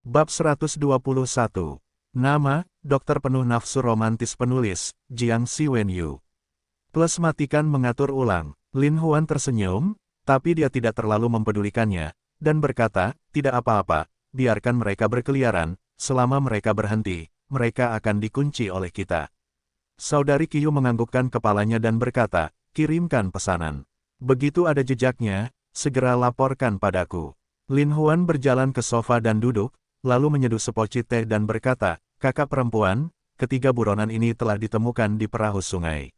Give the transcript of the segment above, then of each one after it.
Bab 121. Nama, dokter penuh nafsu romantis penulis, Jiang Siwenyu. Plus matikan mengatur ulang. Lin Huan tersenyum, tapi dia tidak terlalu mempedulikannya, dan berkata, tidak apa-apa, biarkan mereka berkeliaran, selama mereka berhenti, mereka akan dikunci oleh kita. Saudari Qiu menganggukkan kepalanya dan berkata, kirimkan pesanan. Begitu ada jejaknya, segera laporkan padaku. Lin Huan berjalan ke sofa dan duduk, lalu menyeduh sepoci teh dan berkata, kakak perempuan, ketiga buronan ini telah ditemukan di perahu sungai.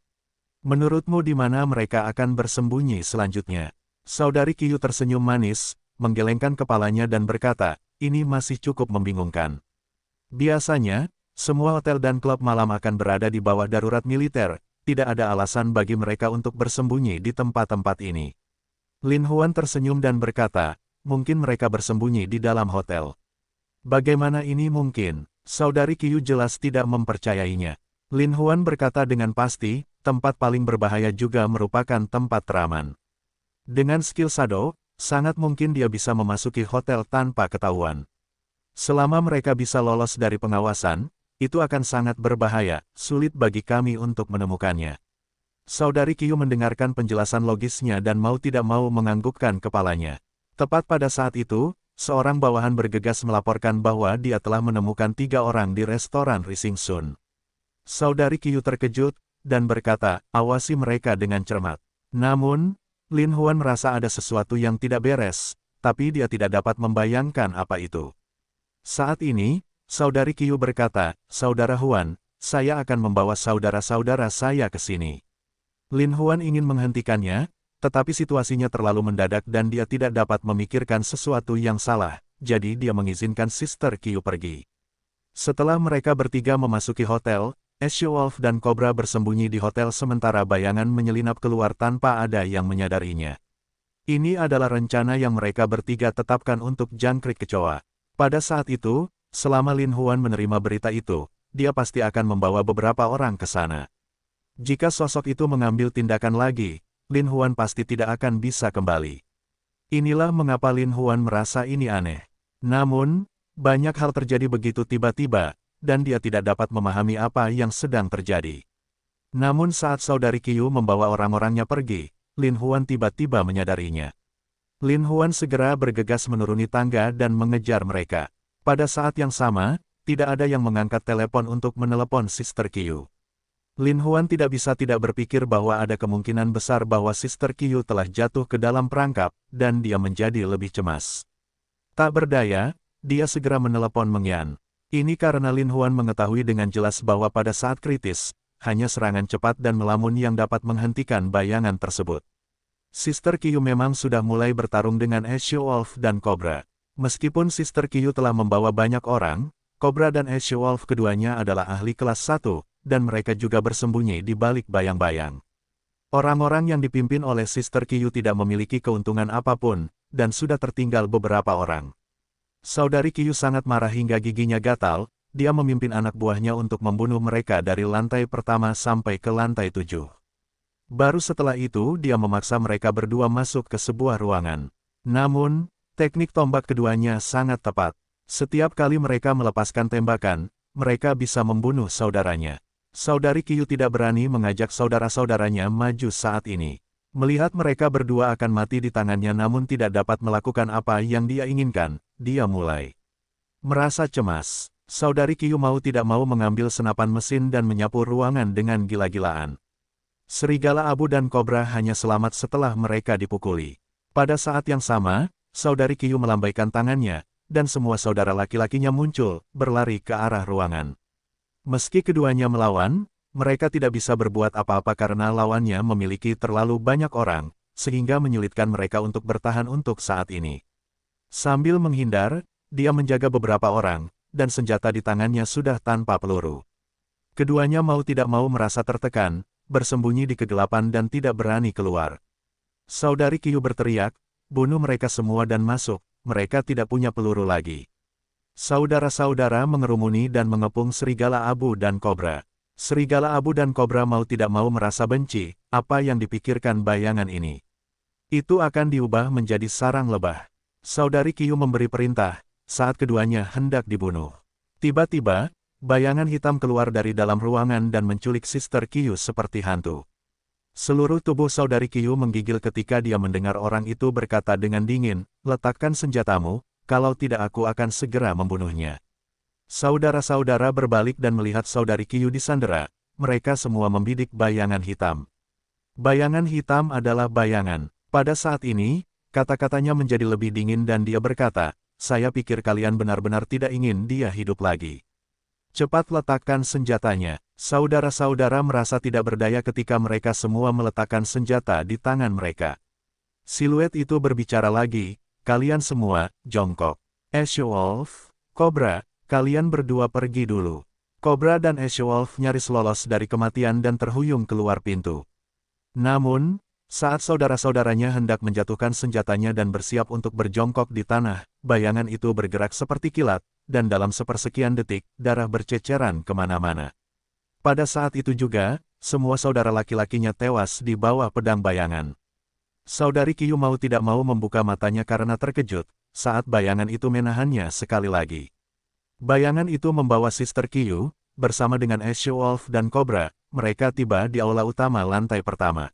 Menurutmu di mana mereka akan bersembunyi selanjutnya? Saudari Qiu tersenyum manis, menggelengkan kepalanya dan berkata, ini masih cukup membingungkan. Biasanya, semua hotel dan klub malam akan berada di bawah darurat militer, tidak ada alasan bagi mereka untuk bersembunyi di tempat-tempat ini. Lin Huan tersenyum dan berkata, mungkin mereka bersembunyi di dalam hotel. Bagaimana ini mungkin? Saudari Qiu jelas tidak mempercayainya. Lin Huan berkata dengan pasti, tempat paling berbahaya juga merupakan tempat teraman. Dengan skill Shadow, sangat mungkin dia bisa memasuki hotel tanpa ketahuan. Selama mereka bisa lolos dari pengawasan, itu akan sangat berbahaya, sulit bagi kami untuk menemukannya. Saudari Qiu mendengarkan penjelasan logisnya dan mau tidak mau menganggukkan kepalanya. Tepat pada saat itu, seorang bawahan bergegas melaporkan bahwa dia telah menemukan 3 orang di restoran Rising Sun. Saudari Qiu terkejut, dan berkata, awasi mereka dengan cermat. Namun, Lin Huan merasa ada sesuatu yang tidak beres, tapi dia tidak dapat membayangkan apa itu. Saat ini, Saudari Qiu berkata, Saudara Huan, saya akan membawa saudara-saudara saya ke sini. Lin Huan ingin menghentikannya, tetapi situasinya terlalu mendadak dan dia tidak dapat memikirkan sesuatu yang salah, jadi dia mengizinkan Sister Qiu pergi. Setelah mereka bertiga memasuki hotel, Ash Wolf dan Cobra bersembunyi di hotel sementara bayangan menyelinap keluar tanpa ada yang menyadarinya. Ini adalah rencana yang mereka bertiga tetapkan untuk jangkrik kecoa. Pada saat itu, selama Lin Huan menerima berita itu, dia pasti akan membawa beberapa orang ke sana. Jika sosok itu mengambil tindakan lagi, Lin Huan pasti tidak akan bisa kembali. Inilah mengapa Lin Huan merasa ini aneh. Namun, banyak hal terjadi begitu tiba-tiba, dan dia tidak dapat memahami apa yang sedang terjadi. Namun saat Saudari Qiu membawa orang-orangnya pergi, Lin Huan tiba-tiba menyadarinya. Lin Huan segera bergegas menuruni tangga dan mengejar mereka. Pada saat yang sama, tidak ada yang mengangkat telepon untuk menelepon Sister Qiu. Lin Huan tidak bisa tidak berpikir bahwa ada kemungkinan besar bahwa Sister Qiu telah jatuh ke dalam perangkap, dan dia menjadi lebih cemas. Tak berdaya, dia segera menelepon Meng Yan. Ini karena Lin Huan mengetahui dengan jelas bahwa pada saat kritis, hanya serangan cepat dan melamun yang dapat menghentikan bayangan tersebut. Sister Qiu memang sudah mulai bertarung dengan Ash Wolf dan Cobra. Meskipun Sister Qiu telah membawa banyak orang, Cobra dan Ash Wolf keduanya adalah ahli kelas 1, dan mereka juga bersembunyi di balik bayang-bayang. Orang-orang yang dipimpin oleh Sister Qiu tidak memiliki keuntungan apapun, dan sudah tertinggal beberapa orang. Saudari Qiu sangat marah hingga giginya gatal, dia memimpin anak buahnya untuk membunuh mereka dari lantai pertama sampai ke lantai 7. Baru setelah itu dia memaksa mereka berdua masuk ke sebuah ruangan. Namun, teknik tombak keduanya sangat tepat. Setiap kali mereka melepaskan tembakan, mereka bisa membunuh saudaranya. Saudari Qiu tidak berani mengajak saudara-saudaranya maju saat ini. Melihat mereka berdua akan mati di tangannya namun tidak dapat melakukan apa yang dia inginkan, dia mulai merasa cemas. Saudari Qiu mau tidak mau mengambil senapan mesin dan menyapu ruangan dengan gila-gilaan. Serigala abu dan kobra hanya selamat setelah mereka dipukuli. Pada saat yang sama, Saudari Qiu melambaikan tangannya, dan semua saudara laki-lakinya muncul, berlari ke arah ruangan. Meski keduanya melawan, mereka tidak bisa berbuat apa-apa karena lawannya memiliki terlalu banyak orang, sehingga menyulitkan mereka untuk bertahan untuk saat ini. Sambil menghindar, dia menjaga beberapa orang, dan senjata di tangannya sudah tanpa peluru. Keduanya mau tidak mau merasa tertekan, bersembunyi di kegelapan dan tidak berani keluar. Saudari Qiu berteriak, bunuh mereka semua dan masuk, mereka tidak punya peluru lagi. Saudara-saudara mengerumuni dan mengepung serigala abu dan kobra. Serigala abu dan kobra mau tidak mau merasa benci, apa yang dipikirkan bayangan ini. Itu akan diubah menjadi sarang lebah. Saudari Qiu memberi perintah, saat keduanya hendak dibunuh. Tiba-tiba, bayangan hitam keluar dari dalam ruangan dan menculik Sister Kyu seperti hantu. Seluruh tubuh saudari Kyu menggigil ketika dia mendengar orang itu berkata dengan dingin, "Letakkan senjatamu, kalau tidak aku akan segera membunuhnya." Saudara-saudara berbalik dan melihat saudari Kyu disandera, mereka semua membidik bayangan hitam. Bayangan hitam adalah bayangan. Pada saat ini, kata-katanya menjadi lebih dingin dan dia berkata, "Saya pikir kalian benar-benar tidak ingin dia hidup lagi. Cepat letakkan senjatanya." Saudara-saudara merasa tidak berdaya ketika mereka semua meletakkan senjata di tangan mereka. Siluet itu berbicara lagi, "Kalian semua, jongkok. Aeshwolf, Cobra, kalian berdua pergi dulu." Cobra dan Aeshwolf nyaris lolos dari kematian dan terhuyung keluar pintu. Namun, saat saudara-saudaranya hendak menjatuhkan senjatanya dan bersiap untuk berjongkok di tanah, bayangan itu bergerak seperti kilat, dan dalam sepersekian detik, darah berceceran kemana-mana. Pada saat itu juga, semua saudara laki-lakinya tewas di bawah pedang bayangan. Saudari Kyu mau tidak mau membuka matanya karena terkejut, saat bayangan itu menahannya sekali lagi. Bayangan itu membawa Sister Kyu, bersama dengan Aeshwolf dan Cobra, mereka tiba di aula utama lantai pertama.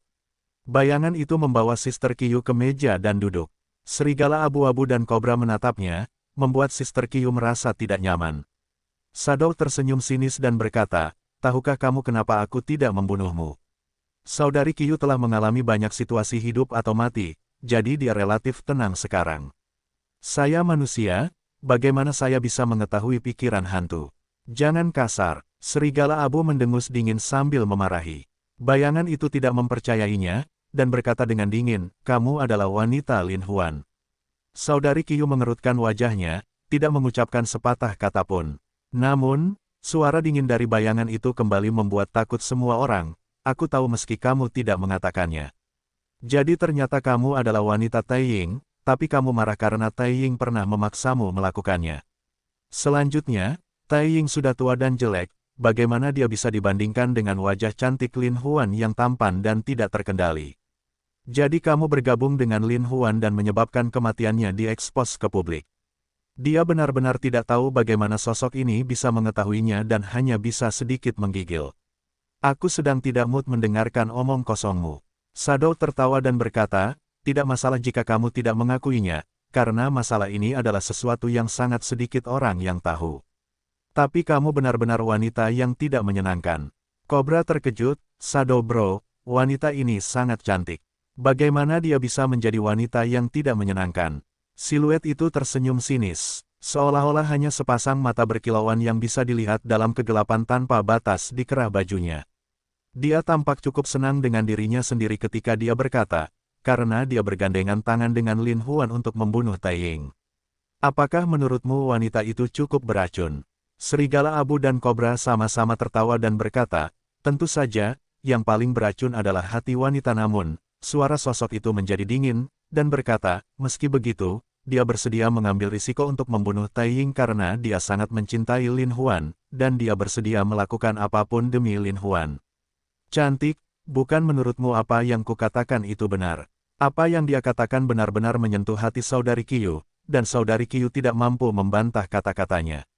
Bayangan itu membawa Sister Kyu ke meja dan duduk. Serigala abu-abu dan Cobra menatapnya, membuat Sister Kyu merasa tidak nyaman. Shadow tersenyum sinis dan berkata, "Tahukah kamu kenapa aku tidak membunuhmu? Saudari Kyu telah mengalami banyak situasi hidup atau mati, jadi dia relatif tenang sekarang. Saya manusia, bagaimana saya bisa mengetahui pikiran hantu? Jangan kasar." Serigala abu mendengus dingin sambil memarahi. Bayangan itu tidak mempercayainya, dan berkata dengan dingin, "Kamu adalah wanita Lin Huan." Saudari Kyu mengerutkan wajahnya, tidak mengucapkan sepatah kata pun. Namun, suara dingin dari bayangan itu kembali membuat takut semua orang. "Aku tahu meski kamu tidak mengatakannya. Jadi ternyata kamu adalah wanita Taiying, tapi kamu marah karena Taiying pernah memaksamu melakukannya. Selanjutnya, Taiying sudah tua dan jelek, bagaimana dia bisa dibandingkan dengan wajah cantik Lin Huan yang tampan dan tidak terkendali. Jadi kamu bergabung dengan Lin Huan dan menyebabkan kematiannya diekspos ke publik." Dia benar-benar tidak tahu bagaimana sosok ini bisa mengetahuinya dan hanya bisa sedikit menggigil. "Aku sedang tidak mood mendengarkan omong kosongmu." Shadow tertawa dan berkata, "Tidak masalah jika kamu tidak mengakuinya, karena masalah ini adalah sesuatu yang sangat sedikit orang yang tahu. Tapi kamu benar-benar wanita yang tidak menyenangkan." Cobra terkejut, "Shadow bro, wanita ini sangat cantik. Bagaimana dia bisa menjadi wanita yang tidak menyenangkan?" Siluet itu tersenyum sinis, seolah-olah hanya sepasang mata berkilauan yang bisa dilihat dalam kegelapan tanpa batas di kerah bajunya. Dia tampak cukup senang dengan dirinya sendiri ketika dia berkata, "Karena dia bergandengan tangan dengan Lin Huan untuk membunuh Taiying. Apakah menurutmu wanita itu cukup beracun?" Serigala abu dan Cobra sama-sama tertawa dan berkata, "Tentu saja, yang paling beracun adalah hati wanita." Namun, suara sosok itu menjadi dingin, dan berkata, "Meski begitu, dia bersedia mengambil risiko untuk membunuh Taiying karena dia sangat mencintai Lin Huan, dan dia bersedia melakukan apapun demi Lin Huan." "Cantik, bukan menurutmu apa yang kukatakan itu benar?" Apa yang dia katakan benar-benar menyentuh hati saudari Kyu, dan saudari Kyu tidak mampu membantah kata-katanya.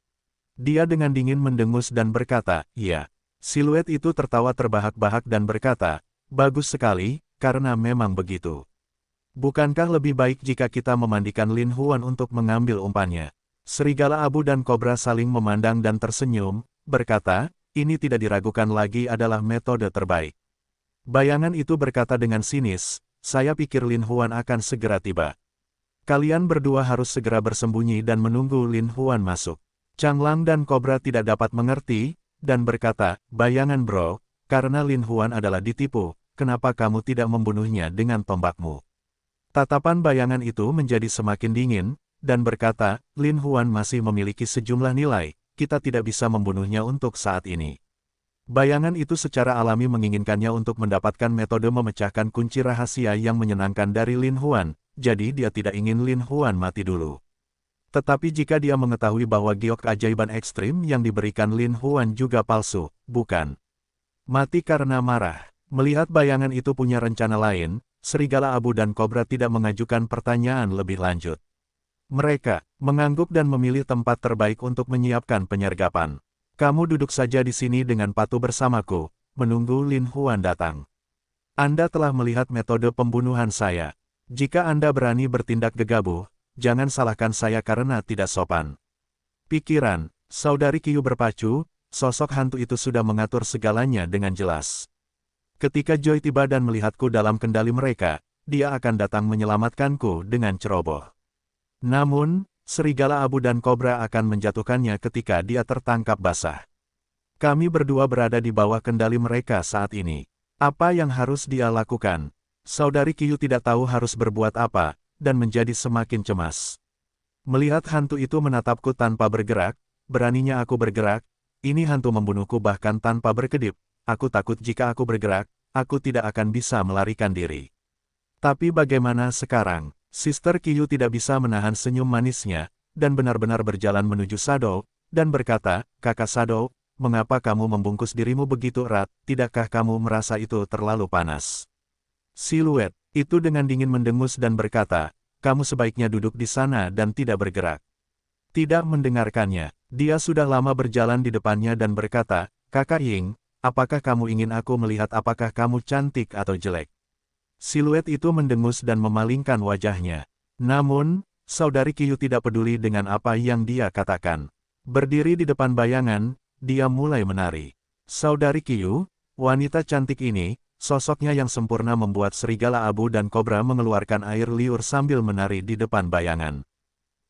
Dia dengan dingin mendengus dan berkata, "Iya." Siluet itu tertawa terbahak-bahak dan berkata, "Bagus sekali, karena memang begitu. Bukankah lebih baik jika kita memandikan Lin Huan untuk mengambil umpannya?" Serigala abu dan Cobra saling memandang dan tersenyum, berkata, "Ini tidak diragukan lagi adalah metode terbaik." Bayangan itu berkata dengan sinis, "Saya pikir Lin Huan akan segera tiba. Kalian berdua harus segera bersembunyi dan menunggu Lin Huan masuk." Changlang dan Cobra tidak dapat mengerti, dan berkata, "Bayangan bro, karena Lin Huan adalah ditipu, kenapa kamu tidak membunuhnya dengan tombakmu?" Tatapan bayangan itu menjadi semakin dingin, dan berkata, "Lin Huan masih memiliki sejumlah nilai, kita tidak bisa membunuhnya untuk saat ini." Bayangan itu secara alami menginginkannya untuk mendapatkan metode memecahkan kunci rahasia yang menyenangkan dari Lin Huan, jadi dia tidak ingin Lin Huan mati dulu. Tetapi jika dia mengetahui bahwa giok keajaiban ekstrim yang diberikan Lin Huan juga palsu, bukan mati karena marah. Melihat bayangan itu punya rencana lain, serigala abu dan Cobra tidak mengajukan pertanyaan lebih lanjut. Mereka mengangguk dan memilih tempat terbaik untuk menyiapkan penyergapan. Kamu duduk saja di sini dengan patuh bersamaku, menunggu Lin Huan datang. Anda telah melihat metode pembunuhan saya. Jika Anda berani bertindak gegabah, jangan salahkan saya karena tidak sopan. Pikiran, Saudari Qiu berpacu, sosok hantu itu sudah mengatur segalanya dengan jelas. Ketika Joy tiba dan melihatku dalam kendali mereka, dia akan datang menyelamatkanku dengan ceroboh. Namun, serigala abu dan kobra akan menjatuhkannya ketika dia tertangkap basah. Kami berdua berada di bawah kendali mereka saat ini. Apa yang harus dia lakukan? Saudari Qiu tidak tahu harus berbuat apa, dan menjadi semakin cemas. Melihat hantu itu menatapku tanpa bergerak, beraninya aku bergerak, ini hantu membunuhku bahkan tanpa berkedip. Aku takut jika aku bergerak, aku tidak akan bisa melarikan diri. Tapi bagaimana sekarang? Sister Qiu tidak bisa menahan senyum manisnya, dan benar-benar berjalan menuju Shadow, dan berkata, Kakak Shadow, mengapa kamu membungkus dirimu begitu erat, tidakkah kamu merasa itu terlalu panas? Siluet itu dengan dingin mendengus dan berkata, kamu sebaiknya duduk di sana dan tidak bergerak. Tidak mendengarkannya, dia sudah lama berjalan di depannya dan berkata, Kakak Ying, apakah kamu ingin aku melihat apakah kamu cantik atau jelek? Siluet itu mendengus dan memalingkan wajahnya. Namun, Saudari Qiu tidak peduli dengan apa yang dia katakan. Berdiri di depan bayangan, dia mulai menari. Saudari Qiu, wanita cantik ini, sosoknya yang sempurna membuat serigala abu dan kobra mengeluarkan air liur sambil menari di depan bayangan.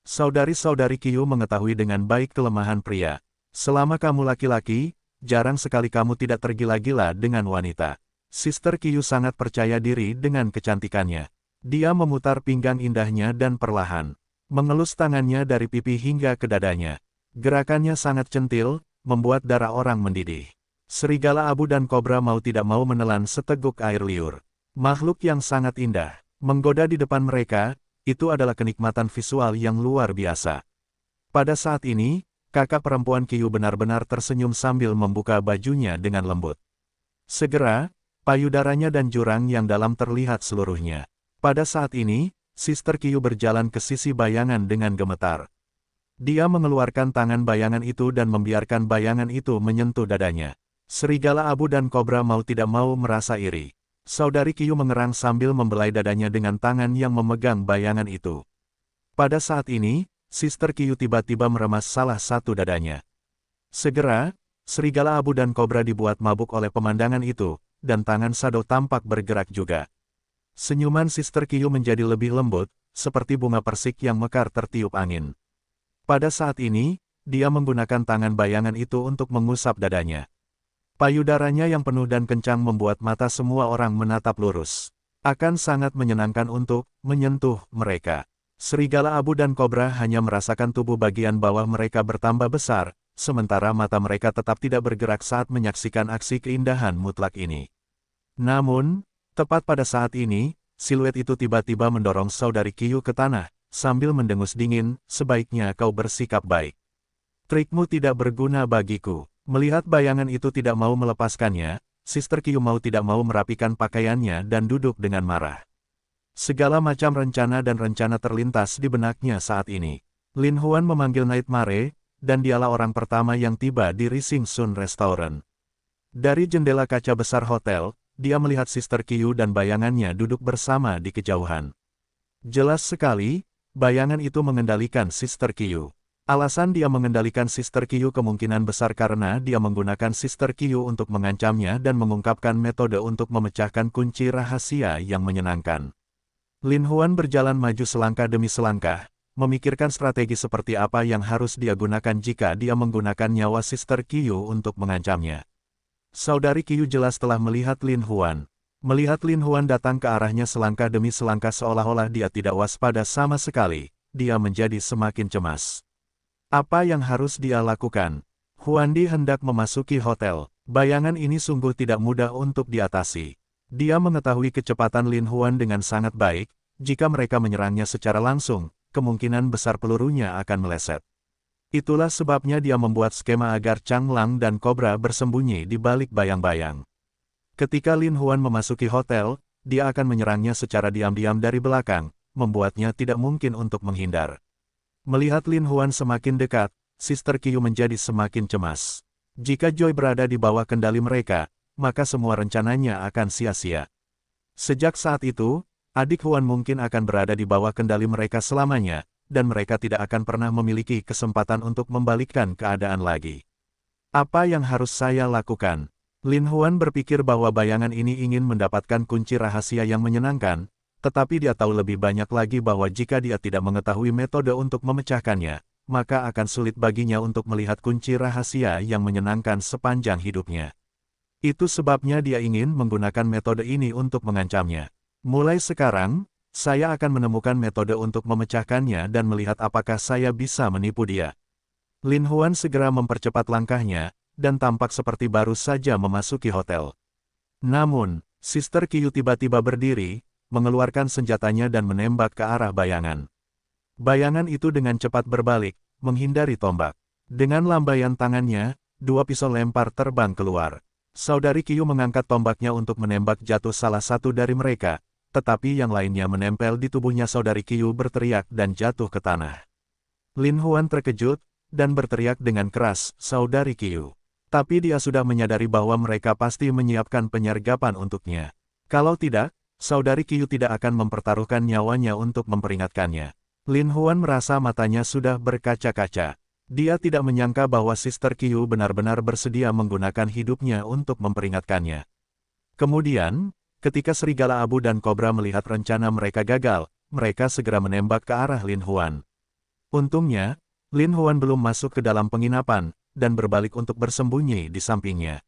Saudari-saudari Qiu mengetahui dengan baik kelemahan pria. Selama kamu laki-laki, jarang sekali kamu tidak tergila-gila dengan wanita. Sister Qiu sangat percaya diri dengan kecantikannya. Dia memutar pinggang indahnya dan perlahan mengelus tangannya dari pipi hingga ke dadanya. Gerakannya sangat centil, membuat darah orang mendidih. Serigala abu dan kobra mau tidak mau menelan seteguk air liur. Makhluk yang sangat indah, menggoda di depan mereka, itu adalah kenikmatan visual yang luar biasa. Pada saat ini, kakak perempuan Qiu benar-benar tersenyum sambil membuka bajunya dengan lembut. Segera, payudaranya dan jurang yang dalam terlihat seluruhnya. Pada saat ini, Sister Qiu berjalan ke sisi bayangan dengan gemetar. Dia mengeluarkan tangan bayangan itu dan membiarkan bayangan itu menyentuh dadanya. Serigala abu dan kobra mau tidak mau merasa iri. Saudari Qiu mengerang sambil membelai dadanya dengan tangan yang memegang bayangan itu. Pada saat ini, Sister Qiu tiba-tiba meremas salah satu dadanya. Segera, serigala abu dan kobra dibuat mabuk oleh pemandangan itu, dan tangan Shadow tampak bergerak juga. Senyuman Sister Qiu menjadi lebih lembut, seperti bunga persik yang mekar tertiup angin. Pada saat ini, dia menggunakan tangan bayangan itu untuk mengusap dadanya. Payudaranya yang penuh dan kencang membuat mata semua orang menatap lurus. Akan sangat menyenangkan untuk menyentuh mereka. Serigala abu dan kobra hanya merasakan tubuh bagian bawah mereka bertambah besar, sementara mata mereka tetap tidak bergerak saat menyaksikan aksi keindahan mutlak ini. Namun, tepat pada saat ini, siluet itu tiba-tiba mendorong Saudari Qiu ke tanah, sambil mendengus dingin, sebaiknya kau bersikap baik. Trikmu tidak berguna bagiku. Melihat bayangan itu tidak mau melepaskannya, Sister Qiu mau tidak mau merapikan pakaiannya dan duduk dengan marah. Segala macam rencana dan rencana terlintas di benaknya saat ini. Lin Huan memanggil Nightmare, dan dialah orang pertama yang tiba di Rising Sun Restaurant. Dari jendela kaca besar hotel, dia melihat Sister Qiu dan bayangannya duduk bersama di kejauhan. Jelas sekali, bayangan itu mengendalikan Sister Qiu. Alasan dia mengendalikan Sister Qiu kemungkinan besar karena dia menggunakan Sister Qiu untuk mengancamnya dan mengungkapkan metode untuk memecahkan kunci rahasia yang menyenangkan. Lin Huan berjalan maju selangkah demi selangkah, memikirkan strategi seperti apa yang harus dia gunakan jika dia menggunakan nyawa Sister Qiu untuk mengancamnya. Saudari Qiu jelas telah melihat Lin Huan. Melihat Lin Huan datang ke arahnya selangkah demi selangkah seolah-olah dia tidak waspada sama sekali, dia menjadi semakin cemas. Apa yang harus dia lakukan? Huandi hendak memasuki hotel. Bayangan ini sungguh tidak mudah untuk diatasi. Dia mengetahui kecepatan Lin Huan dengan sangat baik, jika mereka menyerangnya secara langsung, kemungkinan besar pelurunya akan meleset. Itulah sebabnya dia membuat skema agar Chang Lang dan Cobra bersembunyi di balik bayang-bayang. Ketika Lin Huan memasuki hotel, dia akan menyerangnya secara diam-diam dari belakang, membuatnya tidak mungkin untuk menghindar. Melihat Lin Huan semakin dekat, Sister Qiu menjadi semakin cemas. Jika Joy berada di bawah kendali mereka, maka semua rencananya akan sia-sia. Sejak saat itu, adik Huan mungkin akan berada di bawah kendali mereka selamanya, dan mereka tidak akan pernah memiliki kesempatan untuk membalikkan keadaan lagi. Apa yang harus saya lakukan? Lin Huan berpikir bahwa bayangan ini ingin mendapatkan kunci rahasia yang menyenangkan, tetapi dia tahu lebih banyak lagi bahwa jika dia tidak mengetahui metode untuk memecahkannya, maka akan sulit baginya untuk melihat kunci rahasia yang menyenangkan sepanjang hidupnya. Itu sebabnya dia ingin menggunakan metode ini untuk mengancamnya. Mulai sekarang, saya akan menemukan metode untuk memecahkannya dan melihat apakah saya bisa menipu dia. Lin Huan segera mempercepat langkahnya, dan tampak seperti baru saja memasuki hotel. Namun, Sister Qiu tiba-tiba berdiri, mengeluarkan senjatanya dan menembak ke arah bayangan. Bayangan itu dengan cepat berbalik, menghindari tombak. Dengan lambaian tangannya, 2 pisau lempar terbang keluar. Saudari Qiu mengangkat tombaknya untuk menembak jatuh salah satu dari mereka, tetapi yang lainnya menempel di tubuhnya. Saudari Qiu berteriak dan jatuh ke tanah. Lin Huan terkejut, dan berteriak dengan keras, "Saudari Qiu." Tapi dia sudah menyadari bahwa mereka pasti menyiapkan penyergapan untuknya. Kalau tidak, Saudari Qiu tidak akan mempertaruhkan nyawanya untuk memperingatkannya. Lin Huan merasa matanya sudah berkaca-kaca. Dia tidak menyangka bahwa Sister Qiu benar-benar bersedia menggunakan hidupnya untuk memperingatkannya. Kemudian, ketika serigala abu dan kobra melihat rencana mereka gagal, mereka segera menembak ke arah Lin Huan. Untungnya, Lin Huan belum masuk ke dalam penginapan, dan berbalik untuk bersembunyi di sampingnya.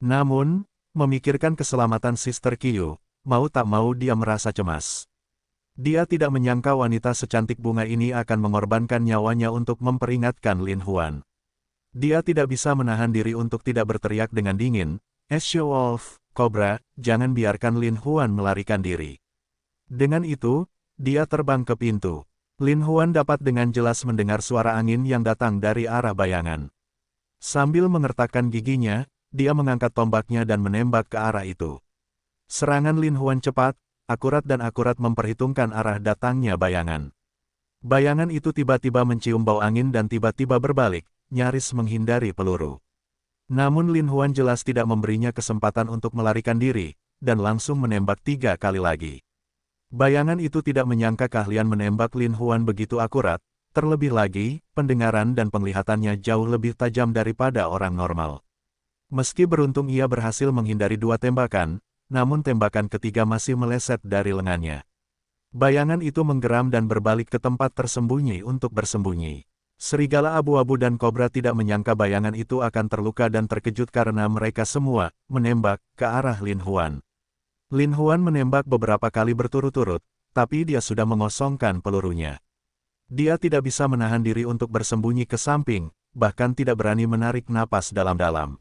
Namun, memikirkan keselamatan Sister Qiu, mau tak mau dia merasa cemas. Dia tidak menyangka wanita secantik bunga ini akan mengorbankan nyawanya untuk memperingatkan Lin Huan. Dia tidak bisa menahan diri untuk tidak berteriak dengan dingin, "Wolf, Cobra, jangan biarkan Lin Huan melarikan diri." Dengan itu, dia terbang ke pintu. Lin Huan dapat dengan jelas mendengar suara angin yang datang dari arah bayangan. Sambil mengertakkan giginya, dia mengangkat tombaknya dan menembak ke arah itu. Serangan Lin Huan cepat, akurat dan akurat memperhitungkan arah datangnya bayangan. Bayangan itu tiba-tiba mencium bau angin dan tiba-tiba berbalik, nyaris menghindari peluru. Namun Lin Huan jelas tidak memberinya kesempatan untuk melarikan diri, dan langsung menembak 3 kali lagi. Bayangan itu tidak menyangka keahlian menembak Lin Huan begitu akurat, terlebih lagi, pendengaran dan penglihatannya jauh lebih tajam daripada orang normal. Meski beruntung ia berhasil menghindari 2 tembakan, namun tembakan ketiga masih meleset dari lengannya. Bayangan itu menggeram dan berbalik ke tempat tersembunyi untuk bersembunyi. Serigala abu-abu dan kobra tidak menyangka bayangan itu akan terluka dan terkejut karena mereka semua menembak ke arah Lin Huan. Lin Huan menembak beberapa kali berturut-turut, tapi dia sudah mengosongkan pelurunya. Dia tidak bisa menahan diri untuk bersembunyi ke samping, bahkan tidak berani menarik napas dalam-dalam.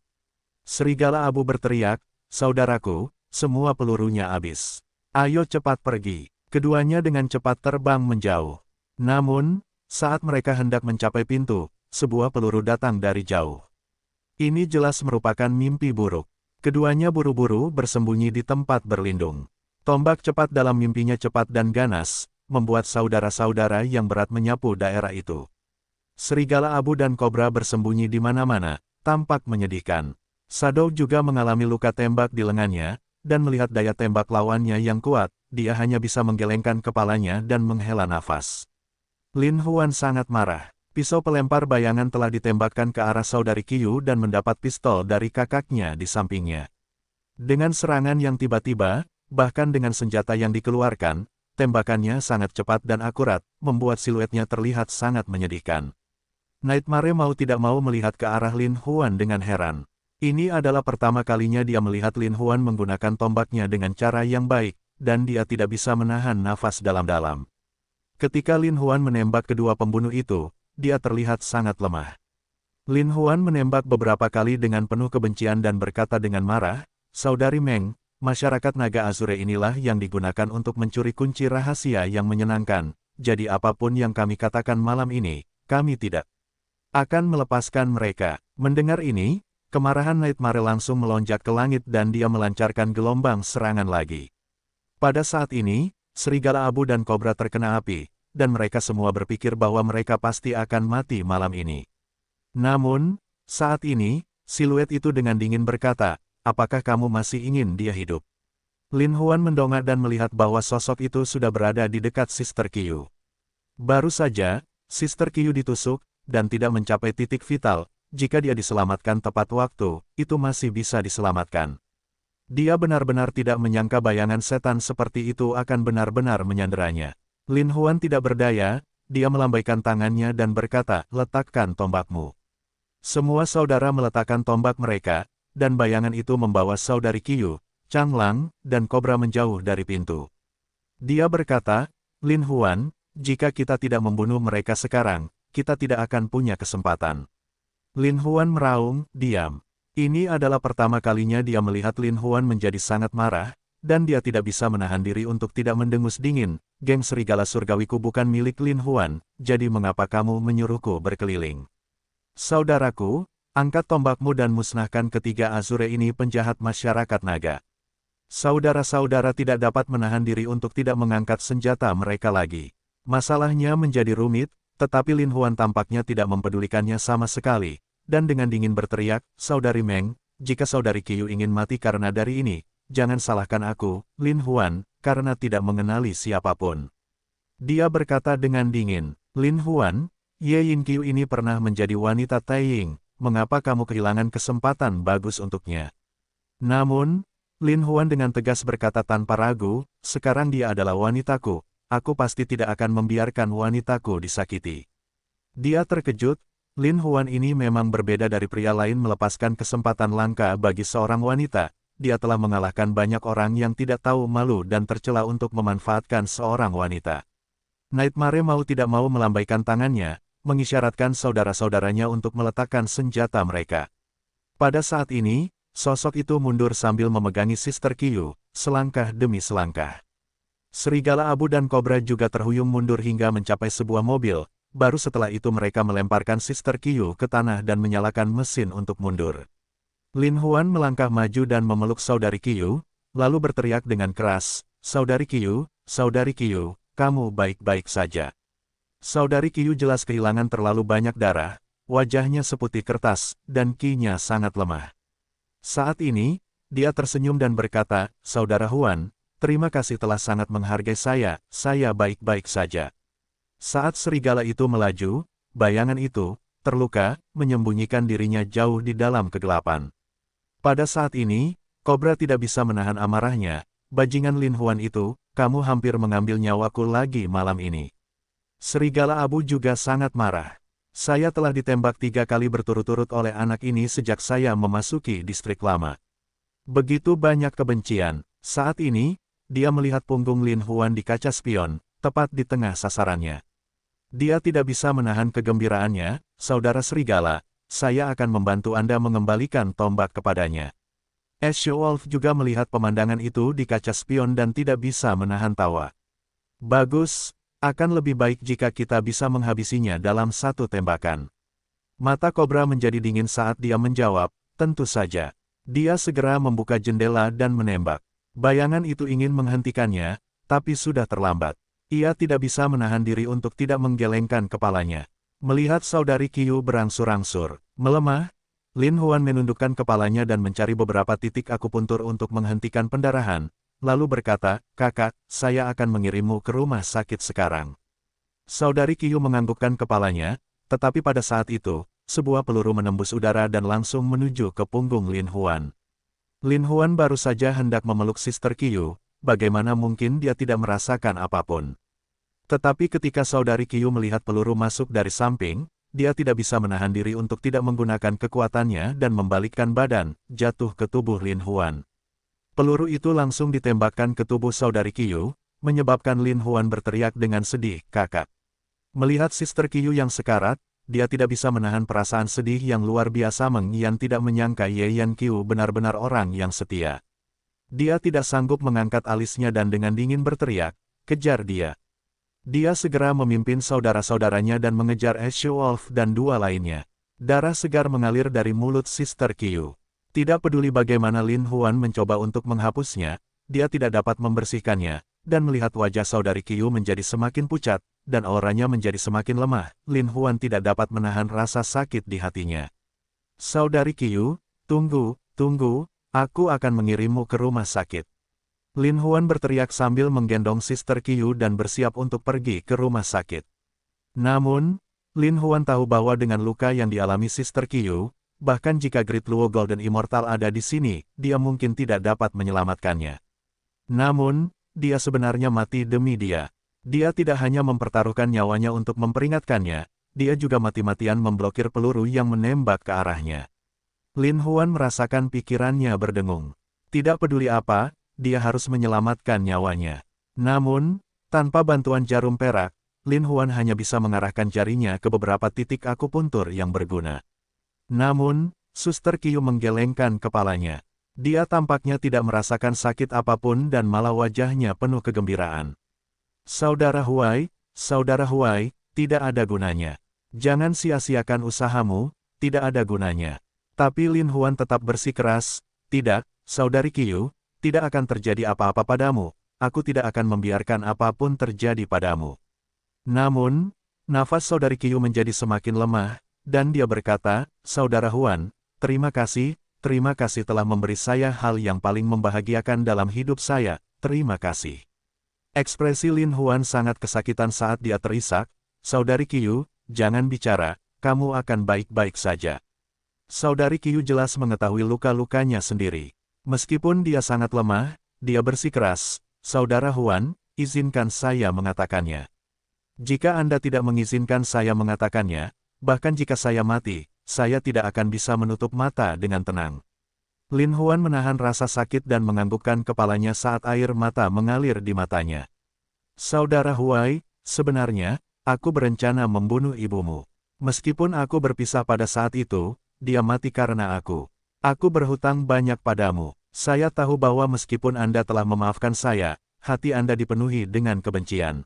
Serigala abu berteriak, "Saudaraku, semua pelurunya habis. Ayo cepat pergi." Keduanya dengan cepat terbang menjauh. Namun, saat mereka hendak mencapai pintu, sebuah peluru datang dari jauh. Ini jelas merupakan mimpi buruk. Keduanya buru-buru bersembunyi di tempat berlindung. Tombak cepat dalam mimpinya cepat dan ganas, membuat saudara-saudara yang berat menyapu daerah itu. Serigala abu dan kobra bersembunyi di mana-mana, tampak menyedihkan. Shadow juga mengalami luka tembak di lengannya, dan melihat daya tembak lawannya yang kuat, dia hanya bisa menggelengkan kepalanya dan menghela nafas. Lin Huan sangat marah. Pisau pelempar bayangan telah ditembakkan ke arah saudari Qiu dan mendapat pistol dari kakaknya di sampingnya. Dengan serangan yang tiba-tiba, bahkan dengan senjata yang dikeluarkan, tembakannya sangat cepat dan akurat, membuat siluetnya terlihat sangat menyedihkan. Nightmare mau tidak mau melihat ke arah Lin Huan dengan heran. Ini adalah pertama kalinya dia melihat Lin Huan menggunakan tombaknya dengan cara yang baik, dan dia tidak bisa menahan nafas dalam-dalam. Ketika Lin Huan menembak kedua pembunuh itu, dia terlihat sangat lemah. Lin Huan menembak beberapa kali dengan penuh kebencian dan berkata dengan marah, "Saudari Meng, masyarakat naga Azure inilah yang digunakan untuk mencuri kunci rahasia yang menyenangkan, jadi apapun yang kami katakan malam ini, kami tidak akan melepaskan mereka." Mendengar ini, kemarahan Nightmare langsung melonjak ke langit dan dia melancarkan gelombang serangan lagi. Pada saat ini, serigala abu dan kobra terkena api, dan mereka semua berpikir bahwa mereka pasti akan mati malam ini. Namun, saat ini, siluet itu dengan dingin berkata, apakah kamu masih ingin dia hidup? Lin Huan mendongak dan melihat bahwa sosok itu sudah berada di dekat Sister Qiu. Baru saja, Sister Qiu ditusuk, dan tidak mencapai titik vital. Jika dia diselamatkan tepat waktu, itu masih bisa diselamatkan. Dia benar-benar tidak menyangka bayangan setan seperti itu akan benar-benar menyanderanya. Lin Huan tidak berdaya, dia melambaikan tangannya dan berkata, letakkan tombakmu. Semua saudara meletakkan tombak mereka, dan bayangan itu membawa saudari Qiu, Chang Lang, dan Kobra menjauh dari pintu. Dia berkata, Lin Huan, jika kita tidak membunuh mereka sekarang, kita tidak akan punya kesempatan. Lin Huan meraung, diam. Ini adalah pertama kalinya dia melihat Lin Huan menjadi sangat marah, dan dia tidak bisa menahan diri untuk tidak mendengus dingin. Geng serigala surgawiku bukan milik Lin Huan, jadi mengapa kamu menyuruhku berkeliling? Saudaraku, angkat tombakmu dan musnahkan ketiga Azure ini penjahat masyarakat naga. Saudara-saudara tidak dapat menahan diri untuk tidak mengangkat senjata mereka lagi. Masalahnya menjadi rumit, tetapi Lin Huan tampaknya tidak mempedulikannya sama sekali, dan dengan dingin berteriak, Saudari Meng, jika Saudari Qiu ingin mati karena dari ini, jangan salahkan aku, Lin Huan, karena tidak mengenali siapapun. Dia berkata dengan dingin, Lin Huan, Ye Yin Qiu ini pernah menjadi wanita Taiying, mengapa kamu kehilangan kesempatan bagus untuknya? Namun, Lin Huan dengan tegas berkata tanpa ragu, sekarang dia adalah wanitaku. Aku pasti tidak akan membiarkan wanitaku disakiti. Dia terkejut, Lin Huan ini memang berbeda dari pria lain melepaskan kesempatan langka bagi seorang wanita. Dia telah mengalahkan banyak orang yang tidak tahu malu dan tercela untuk memanfaatkan seorang wanita. Nightmare mau tidak mau melambaikan tangannya, mengisyaratkan saudara-saudaranya untuk meletakkan senjata mereka. Pada saat ini, sosok itu mundur sambil memegangi Sister Qiu, selangkah demi selangkah. Serigala abu dan kobra juga terhuyung mundur hingga mencapai sebuah mobil, baru setelah itu mereka melemparkan Sister Qiu ke tanah dan menyalakan mesin untuk mundur. Lin Huan melangkah maju dan memeluk Saudari Qiu, lalu berteriak dengan keras, Saudari Qiu, kamu baik-baik saja. Saudari Qiu jelas kehilangan terlalu banyak darah, wajahnya seputih kertas, dan Qi-nya sangat lemah. Saat ini, dia tersenyum dan berkata, Saudara Huan, terima kasih telah sangat menghargai saya baik-baik saja. Saat serigala itu melaju, bayangan itu, terluka, menyembunyikan dirinya jauh di dalam kegelapan. Pada saat ini, Kobra tidak bisa menahan amarahnya, bajingan Lin Huan itu, kamu hampir mengambil nyawaku lagi malam ini. Serigala abu juga sangat marah. Saya telah ditembak 3 kali berturut-turut oleh anak ini sejak saya memasuki distrik lama. Begitu banyak kebencian, saat ini, dia melihat punggung Lin Huan di kaca spion, tepat di tengah sasarannya. Dia tidak bisa menahan kegembiraannya, Saudara Serigala, saya akan membantu Anda mengembalikan tombak kepadanya. Wolf juga melihat pemandangan itu di kaca spion dan tidak bisa menahan tawa. Bagus, akan lebih baik jika kita bisa menghabisinya dalam satu tembakan. Mata Kobra menjadi dingin saat dia menjawab, tentu saja. Dia segera membuka jendela dan menembak. Bayangan itu ingin menghentikannya, tapi sudah terlambat. Ia tidak bisa menahan diri untuk tidak menggelengkan kepalanya. Melihat Saudari Qiu berangsur-angsur melemah, Lin Huan menundukkan kepalanya dan mencari beberapa titik akupuntur untuk menghentikan pendarahan, lalu berkata, Kakak, saya akan mengirimmu ke rumah sakit sekarang. Saudari Qiu menganggukkan kepalanya, tetapi pada saat itu, sebuah peluru menembus udara dan langsung menuju ke punggung Lin Huan. Lin Huan baru saja hendak memeluk Sister Qiu, bagaimana mungkin dia tidak merasakan apapun. Tetapi ketika Saudari Qiu melihat peluru masuk dari samping, dia tidak bisa menahan diri untuk tidak menggunakan kekuatannya dan membalikkan badan, jatuh ke tubuh Lin Huan. Peluru itu langsung ditembakkan ke tubuh Saudari Qiu, menyebabkan Lin Huan berteriak dengan sedih, Kakak. Melihat Sister Qiu yang sekarat, dia tidak bisa menahan perasaan sedih yang luar biasa. Meng Yan tidak menyangka Ye Yan Qiu benar-benar orang yang setia. Dia tidak sanggup mengangkat alisnya dan dengan dingin berteriak, kejar dia. Dia segera memimpin saudara-saudaranya dan mengejar Wolf dan 2 lainnya. Darah segar mengalir dari mulut Sister Qiu. Tidak peduli bagaimana Lin Huan mencoba untuk menghapusnya, dia tidak dapat membersihkannya, dan melihat wajah saudari Qiu menjadi semakin pucat, dan auranya menjadi semakin lemah, Lin Huan tidak dapat menahan rasa sakit di hatinya. Saudari Qiu, tunggu, aku akan mengirimmu ke rumah sakit. Lin Huan berteriak sambil menggendong Sister Qiu dan bersiap untuk pergi ke rumah sakit. Namun, Lin Huan tahu bahwa dengan luka yang dialami Sister Qiu, bahkan jika Great Luo Golden Immortal ada di sini, dia mungkin tidak dapat menyelamatkannya. Namun, dia sebenarnya mati demi dia. Dia tidak hanya mempertaruhkan nyawanya untuk memperingatkannya, dia juga mati-matian memblokir peluru yang menembak ke arahnya. Lin Huan merasakan pikirannya berdengung. Tidak peduli apa, dia harus menyelamatkan nyawanya. Namun, tanpa bantuan jarum perak, Lin Huan hanya bisa mengarahkan jarinya ke beberapa titik akupuntur yang berguna. Namun, Suster Qiu menggelengkan kepalanya. Dia tampaknya tidak merasakan sakit apapun dan malah wajahnya penuh kegembiraan. Saudara Huai, tidak ada gunanya. Jangan sia-siakan usahamu, tidak ada gunanya. Tapi Lin Huan tetap bersikeras, tidak, Saudari Qiu, tidak akan terjadi apa-apa padamu, aku tidak akan membiarkan apapun terjadi padamu. Namun, nafas Saudari Qiu menjadi semakin lemah, dan dia berkata, Saudara Huan, terima kasih telah memberi saya hal yang paling membahagiakan dalam hidup saya, terima kasih. Ekspresi Lin Huan sangat kesakitan saat dia terisak, Saudari Qiu, jangan bicara, kamu akan baik-baik saja. Saudari Qiu jelas mengetahui luka-lukanya sendiri. Meskipun dia sangat lemah, dia bersikeras, Saudara Huan, izinkan saya mengatakannya. Jika Anda tidak mengizinkan saya mengatakannya, bahkan jika saya mati, saya tidak akan bisa menutup mata dengan tenang. Lin Huan menahan rasa sakit dan menganggukkan kepalanya saat air mata mengalir di matanya. Saudara Huai, sebenarnya, aku berencana membunuh ibumu. Meskipun aku berpisah pada saat itu, dia mati karena aku. Aku berhutang banyak padamu. Saya tahu bahwa meskipun Anda telah memaafkan saya, hati Anda dipenuhi dengan kebencian.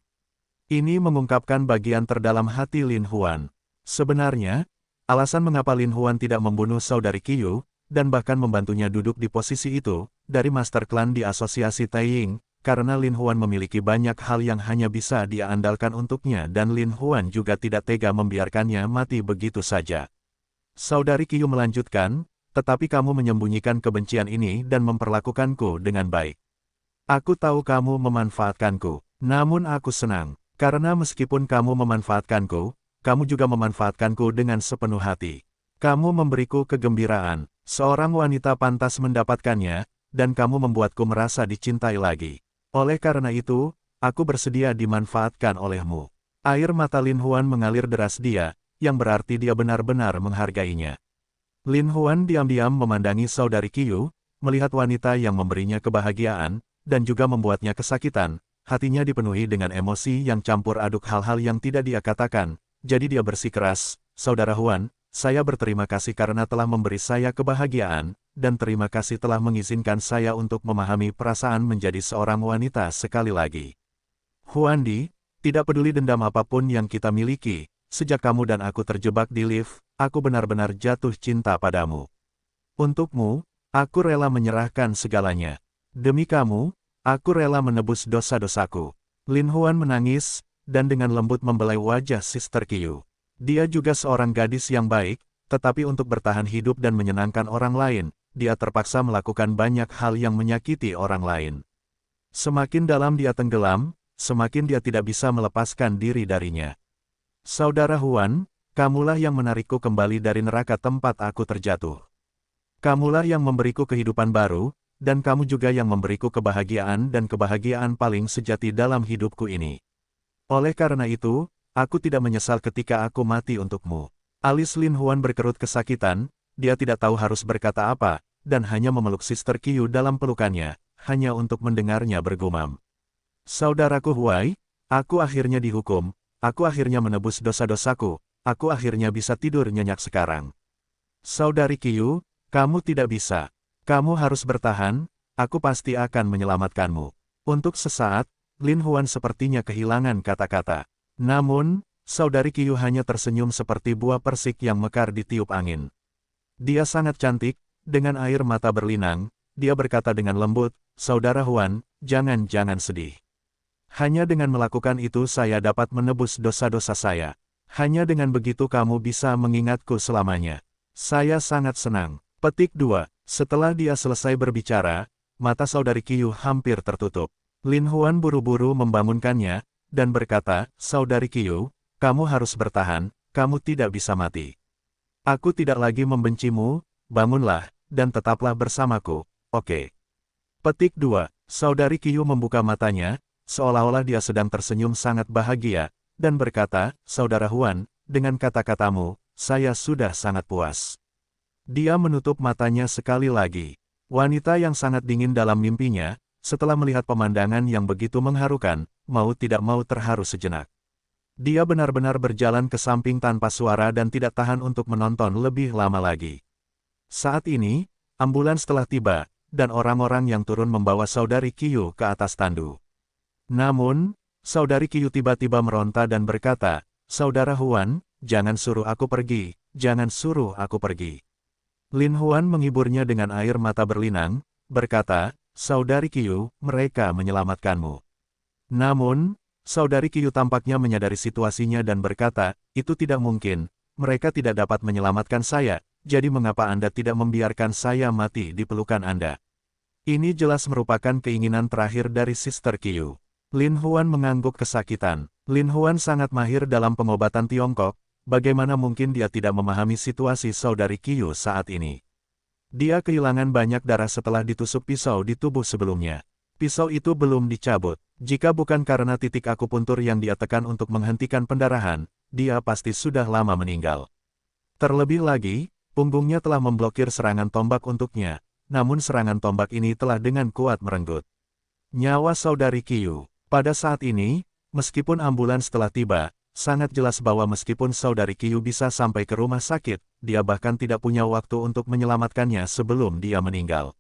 Ini mengungkapkan bagian terdalam hati Lin Huan. Sebenarnya, alasan mengapa Lin Huan tidak membunuh Saudari Qiu, dan bahkan membantunya duduk di posisi itu, dari Master Klan di Asosiasi Taiying, karena Lin Huan memiliki banyak hal yang hanya bisa dia andalkan untuknya dan Lin Huan juga tidak tega membiarkannya mati begitu saja. Saudari Qiu melanjutkan, tetapi kamu menyembunyikan kebencian ini dan memperlakukanku dengan baik. Aku tahu kamu memanfaatkanku, namun aku senang, karena meskipun kamu memanfaatkanku, kamu juga memanfaatkanku dengan sepenuh hati. Kamu memberiku kegembiraan, seorang wanita pantas mendapatkannya, dan kamu membuatku merasa dicintai lagi. Oleh karena itu, aku bersedia dimanfaatkan olehmu. Air mata Lin Huan mengalir deras dia, yang berarti dia benar-benar menghargainya. Lin Huan diam-diam memandangi Saudari Qiu, melihat wanita yang memberinya kebahagiaan, dan juga membuatnya kesakitan, hatinya dipenuhi dengan emosi yang campur aduk hal-hal yang tidak dia katakan. Jadi dia bersikeras, Saudara Huan, saya berterima kasih karena telah memberi saya kebahagiaan, dan terima kasih telah mengizinkan saya untuk memahami perasaan menjadi seorang wanita sekali lagi. Huandi, tidak peduli dendam apapun yang kita miliki, sejak kamu dan aku terjebak di lift, aku benar-benar jatuh cinta padamu. Untukmu, aku rela menyerahkan segalanya. Demi kamu, aku rela menebus dosa-dosaku. Lin Huan menangis, dan dengan lembut membelai wajah Sister Qiu. Dia juga seorang gadis yang baik, tetapi untuk bertahan hidup dan menyenangkan orang lain, dia terpaksa melakukan banyak hal yang menyakiti orang lain. Semakin dalam dia tenggelam, semakin dia tidak bisa melepaskan diri darinya. Saudara Huan, kamulah yang menarikku kembali dari neraka tempat aku terjatuh. Kamulah yang memberiku kehidupan baru, dan kamu juga yang memberiku kebahagiaan dan kebahagiaan paling sejati dalam hidupku ini. Oleh karena itu, aku tidak menyesal ketika aku mati untukmu. Alis Lin Huan berkerut kesakitan, dia tidak tahu harus berkata apa, dan hanya memeluk Sister Qiu dalam pelukannya, hanya untuk mendengarnya bergumam. Saudaraku Huai, aku akhirnya dihukum, aku akhirnya menebus dosa-dosaku, aku akhirnya bisa tidur nyenyak sekarang. Saudari Qiu, kamu tidak bisa. Kamu harus bertahan, aku pasti akan menyelamatkanmu. Untuk sesaat, Lin Huan sepertinya kehilangan kata-kata. Namun, Saudari Qiu hanya tersenyum seperti buah persik yang mekar ditiup angin. Dia sangat cantik, dengan air mata berlinang, dia berkata dengan lembut, Saudara Huan, jangan sedih. Hanya dengan melakukan itu saya dapat menebus dosa-dosa saya. Hanya dengan begitu kamu bisa mengingatku selamanya. Saya sangat senang. Petik 2. Setelah dia selesai berbicara, mata saudari Qiu hampir tertutup. Lin Huan buru-buru membangunkannya, dan berkata, Saudari Qiu, kamu harus bertahan, kamu tidak bisa mati. Aku tidak lagi membencimu, bangunlah, dan tetaplah bersamaku, oke. Petik 2. Saudari Qiu membuka matanya, seolah-olah dia sedang tersenyum sangat bahagia, dan berkata, Saudara Huan, dengan kata-katamu, saya sudah sangat puas. Dia menutup matanya sekali lagi. Wanita yang sangat dingin dalam mimpinya, setelah melihat pemandangan yang begitu mengharukan, mau tidak mau terharu sejenak. Dia benar-benar berjalan ke samping tanpa suara dan tidak tahan untuk menonton lebih lama lagi. Saat ini, ambulans telah tiba, dan orang-orang yang turun membawa saudari Qiu ke atas tandu. Namun, saudari Qiu tiba-tiba meronta dan berkata, Saudara Huan, jangan suruh aku pergi, jangan suruh aku pergi. Lin Huan menghiburnya dengan air mata berlinang, berkata, Saudari Qiu, mereka menyelamatkanmu. Namun, saudari Qiu tampaknya menyadari situasinya dan berkata, itu tidak mungkin, mereka tidak dapat menyelamatkan saya, jadi mengapa Anda tidak membiarkan saya mati di pelukan Anda? Ini jelas merupakan keinginan terakhir dari Sister Qiu. Lin Huan mengangguk kesakitan. Lin Huan sangat mahir dalam pengobatan Tiongkok, bagaimana mungkin dia tidak memahami situasi saudari Qiu saat ini. Dia kehilangan banyak darah setelah ditusuk pisau di tubuh sebelumnya. Pisau itu belum dicabut. Jika bukan karena titik akupuntur yang dia tekan untuk menghentikan pendarahan, dia pasti sudah lama meninggal. Terlebih lagi, punggungnya telah memblokir serangan tombak untuknya, namun serangan tombak ini telah dengan kuat merenggut nyawa saudari Qiu. Pada saat ini, meskipun ambulans telah tiba, sangat jelas bahwa meskipun saudari Qiu bisa sampai ke rumah sakit, dia bahkan tidak punya waktu untuk menyelamatkannya sebelum dia meninggal.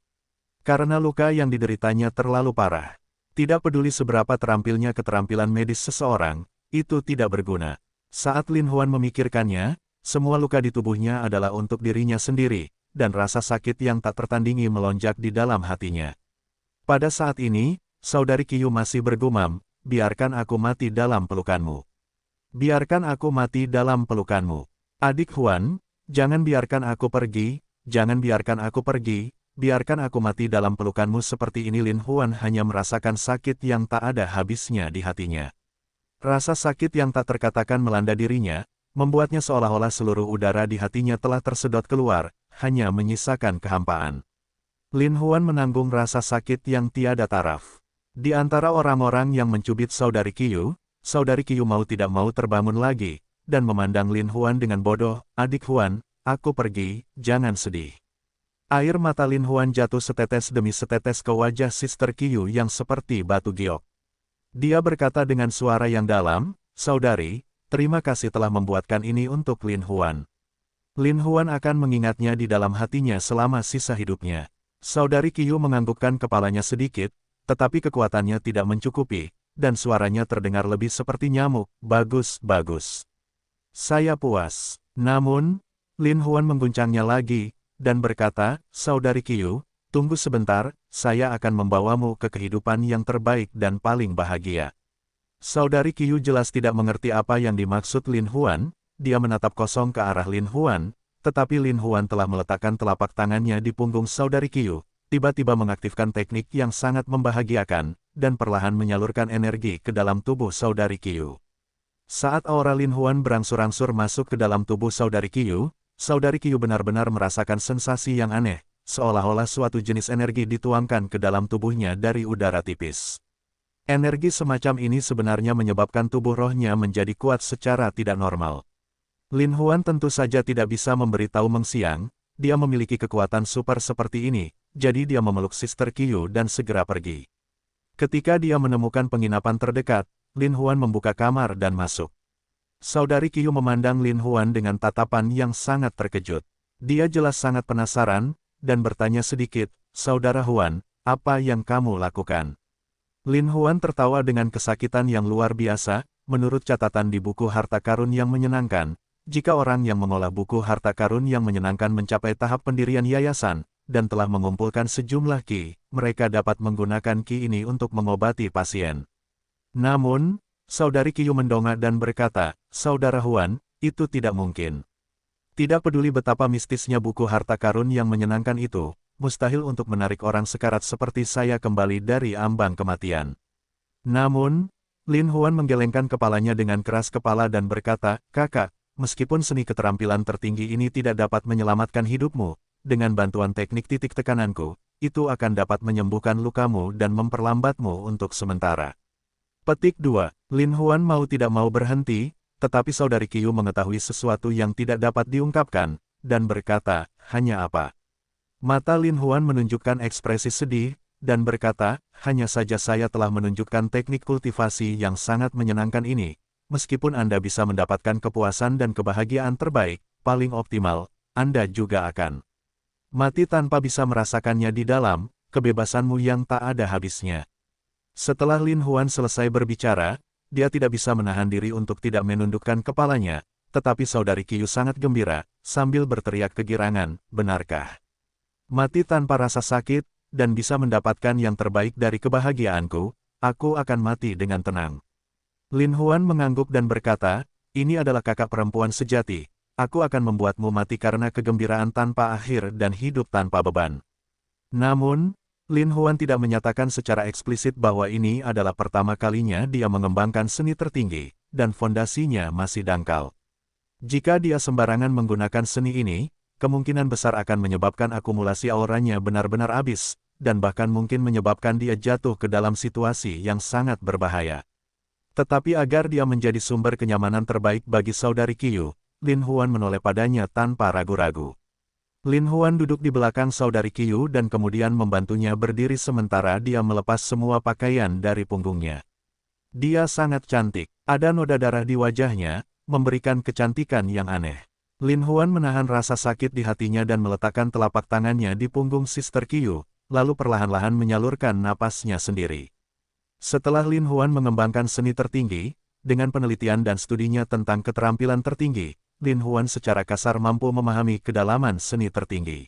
Karena luka yang dideritanya terlalu parah. Tidak peduli seberapa terampilnya keterampilan medis seseorang, itu tidak berguna. Saat Lin Huan memikirkannya, semua luka di tubuhnya adalah untuk dirinya sendiri, dan rasa sakit yang tak tertandingi melonjak di dalam hatinya. Pada saat ini, saudari Qiu masih bergumam, biarkan aku mati dalam pelukanmu. Biarkan aku mati dalam pelukanmu. Adik Huan, jangan biarkan aku pergi, jangan biarkan aku pergi, biarkan aku mati dalam pelukanmu seperti ini. Lin Huan hanya merasakan sakit yang tak ada habisnya di hatinya. Rasa sakit yang tak terkatakan melanda dirinya, membuatnya seolah-olah seluruh udara di hatinya telah tersedot keluar, hanya menyisakan kehampaan. Lin Huan menanggung rasa sakit yang tiada taraf. Di antara orang-orang yang mencubit saudari Qiu mau tidak mau terbangun lagi, dan memandang Lin Huan dengan bodoh, Adik Huan, aku pergi, jangan sedih. Air mata Lin Huan jatuh setetes demi setetes ke wajah Sister Qiu yang seperti batu giok. Dia berkata dengan suara yang dalam, Saudari, terima kasih telah membuatkan ini untuk Lin Huan. Lin Huan akan mengingatnya di dalam hatinya selama sisa hidupnya. Saudari Qiu menganggukkan kepalanya sedikit, tetapi kekuatannya tidak mencukupi, dan suaranya terdengar lebih seperti nyamuk, bagus, bagus. Saya puas. Namun, Lin Huan mengguncangnya lagi, dan berkata, Saudari Qiu, tunggu sebentar, saya akan membawamu ke kehidupan yang terbaik dan paling bahagia. Saudari Qiu jelas tidak mengerti apa yang dimaksud Lin Huan. Dia menatap kosong ke arah Lin Huan, tetapi Lin Huan telah meletakkan telapak tangannya di punggung saudari Qiu, tiba-tiba mengaktifkan teknik yang sangat membahagiakan, dan perlahan menyalurkan energi ke dalam tubuh saudari Qiu. Saat aura Lin Huan berangsur-angsur masuk ke dalam tubuh saudari Qiu benar-benar merasakan sensasi yang aneh, seolah-olah suatu jenis energi dituangkan ke dalam tubuhnya dari udara tipis. Energi semacam ini sebenarnya menyebabkan tubuh rohnya menjadi kuat secara tidak normal. Lin Huan tentu saja tidak bisa memberitahu Meng Xiang, dia memiliki kekuatan super seperti ini, jadi dia memeluk Sister Qiu dan segera pergi. Ketika dia menemukan penginapan terdekat, Lin Huan membuka kamar dan masuk. Saudari Qiu memandang Lin Huan dengan tatapan yang sangat terkejut. Dia jelas sangat penasaran, dan bertanya sedikit, Saudara Huan, apa yang kamu lakukan? Lin Huan tertawa dengan kesakitan yang luar biasa, menurut catatan di buku harta karun yang menyenangkan. Jika orang yang mengolah buku harta karun yang menyenangkan mencapai tahap pendirian yayasan, dan telah mengumpulkan sejumlah ki, mereka dapat menggunakan ki ini untuk mengobati pasien. Namun, Saudari Qiu mendongak dan berkata, Saudara Huan, itu tidak mungkin. Tidak peduli betapa mistisnya buku harta karun yang menyenangkan itu, mustahil untuk menarik orang sekarat seperti saya kembali dari ambang kematian. Namun, Lin Huan menggelengkan kepalanya dengan keras kepala dan berkata, Kakak, meskipun seni keterampilan tertinggi ini tidak dapat menyelamatkan hidupmu, dengan bantuan teknik titik tekananku, itu akan dapat menyembuhkan lukamu dan memperlambatmu untuk sementara. Petik 2. Lin Huan mau tidak mau berhenti, tetapi Saudari Qiu mengetahui sesuatu yang tidak dapat diungkapkan, dan berkata, hanya apa? Mata Lin Huan menunjukkan ekspresi sedih, dan berkata, hanya saja saya telah menunjukkan teknik kultivasi yang sangat menyenangkan ini. Meskipun Anda bisa mendapatkan kepuasan dan kebahagiaan terbaik, paling optimal, Anda juga akan mati tanpa bisa merasakannya di dalam kebebasanmu yang tak ada habisnya. Setelah Lin Huan selesai berbicara, dia tidak bisa menahan diri untuk tidak menundukkan kepalanya, tetapi Saudari Qiu sangat gembira, sambil berteriak kegirangan, benarkah? Mati tanpa rasa sakit, dan bisa mendapatkan yang terbaik dari kebahagiaanku, aku akan mati dengan tenang. Lin Huan mengangguk dan berkata, ini adalah kakak perempuan sejati, aku akan membuatmu mati karena kegembiraan tanpa akhir dan hidup tanpa beban. Namun, Lin Huan tidak menyatakan secara eksplisit bahwa ini adalah pertama kalinya dia mengembangkan seni tertinggi, dan fondasinya masih dangkal. Jika dia sembarangan menggunakan seni ini, kemungkinan besar akan menyebabkan akumulasi auranya benar-benar habis, dan bahkan mungkin menyebabkan dia jatuh ke dalam situasi yang sangat berbahaya. Tetapi agar dia menjadi sumber kenyamanan terbaik bagi Saudari Qiu, Lin Huan menoleh padanya tanpa ragu-ragu. Lin Huan duduk di belakang Saudari Qiu dan kemudian membantunya berdiri sementara dia melepas semua pakaian dari punggungnya. Dia sangat cantik, ada noda darah di wajahnya, memberikan kecantikan yang aneh. Lin Huan menahan rasa sakit di hatinya dan meletakkan telapak tangannya di punggung Sister Qiu, lalu perlahan-lahan menyalurkan napasnya sendiri. Setelah Lin Huan mengembangkan seni tertinggi, dengan penelitian dan studinya tentang keterampilan tertinggi, Lin Huan secara kasar mampu memahami kedalaman seni tertinggi.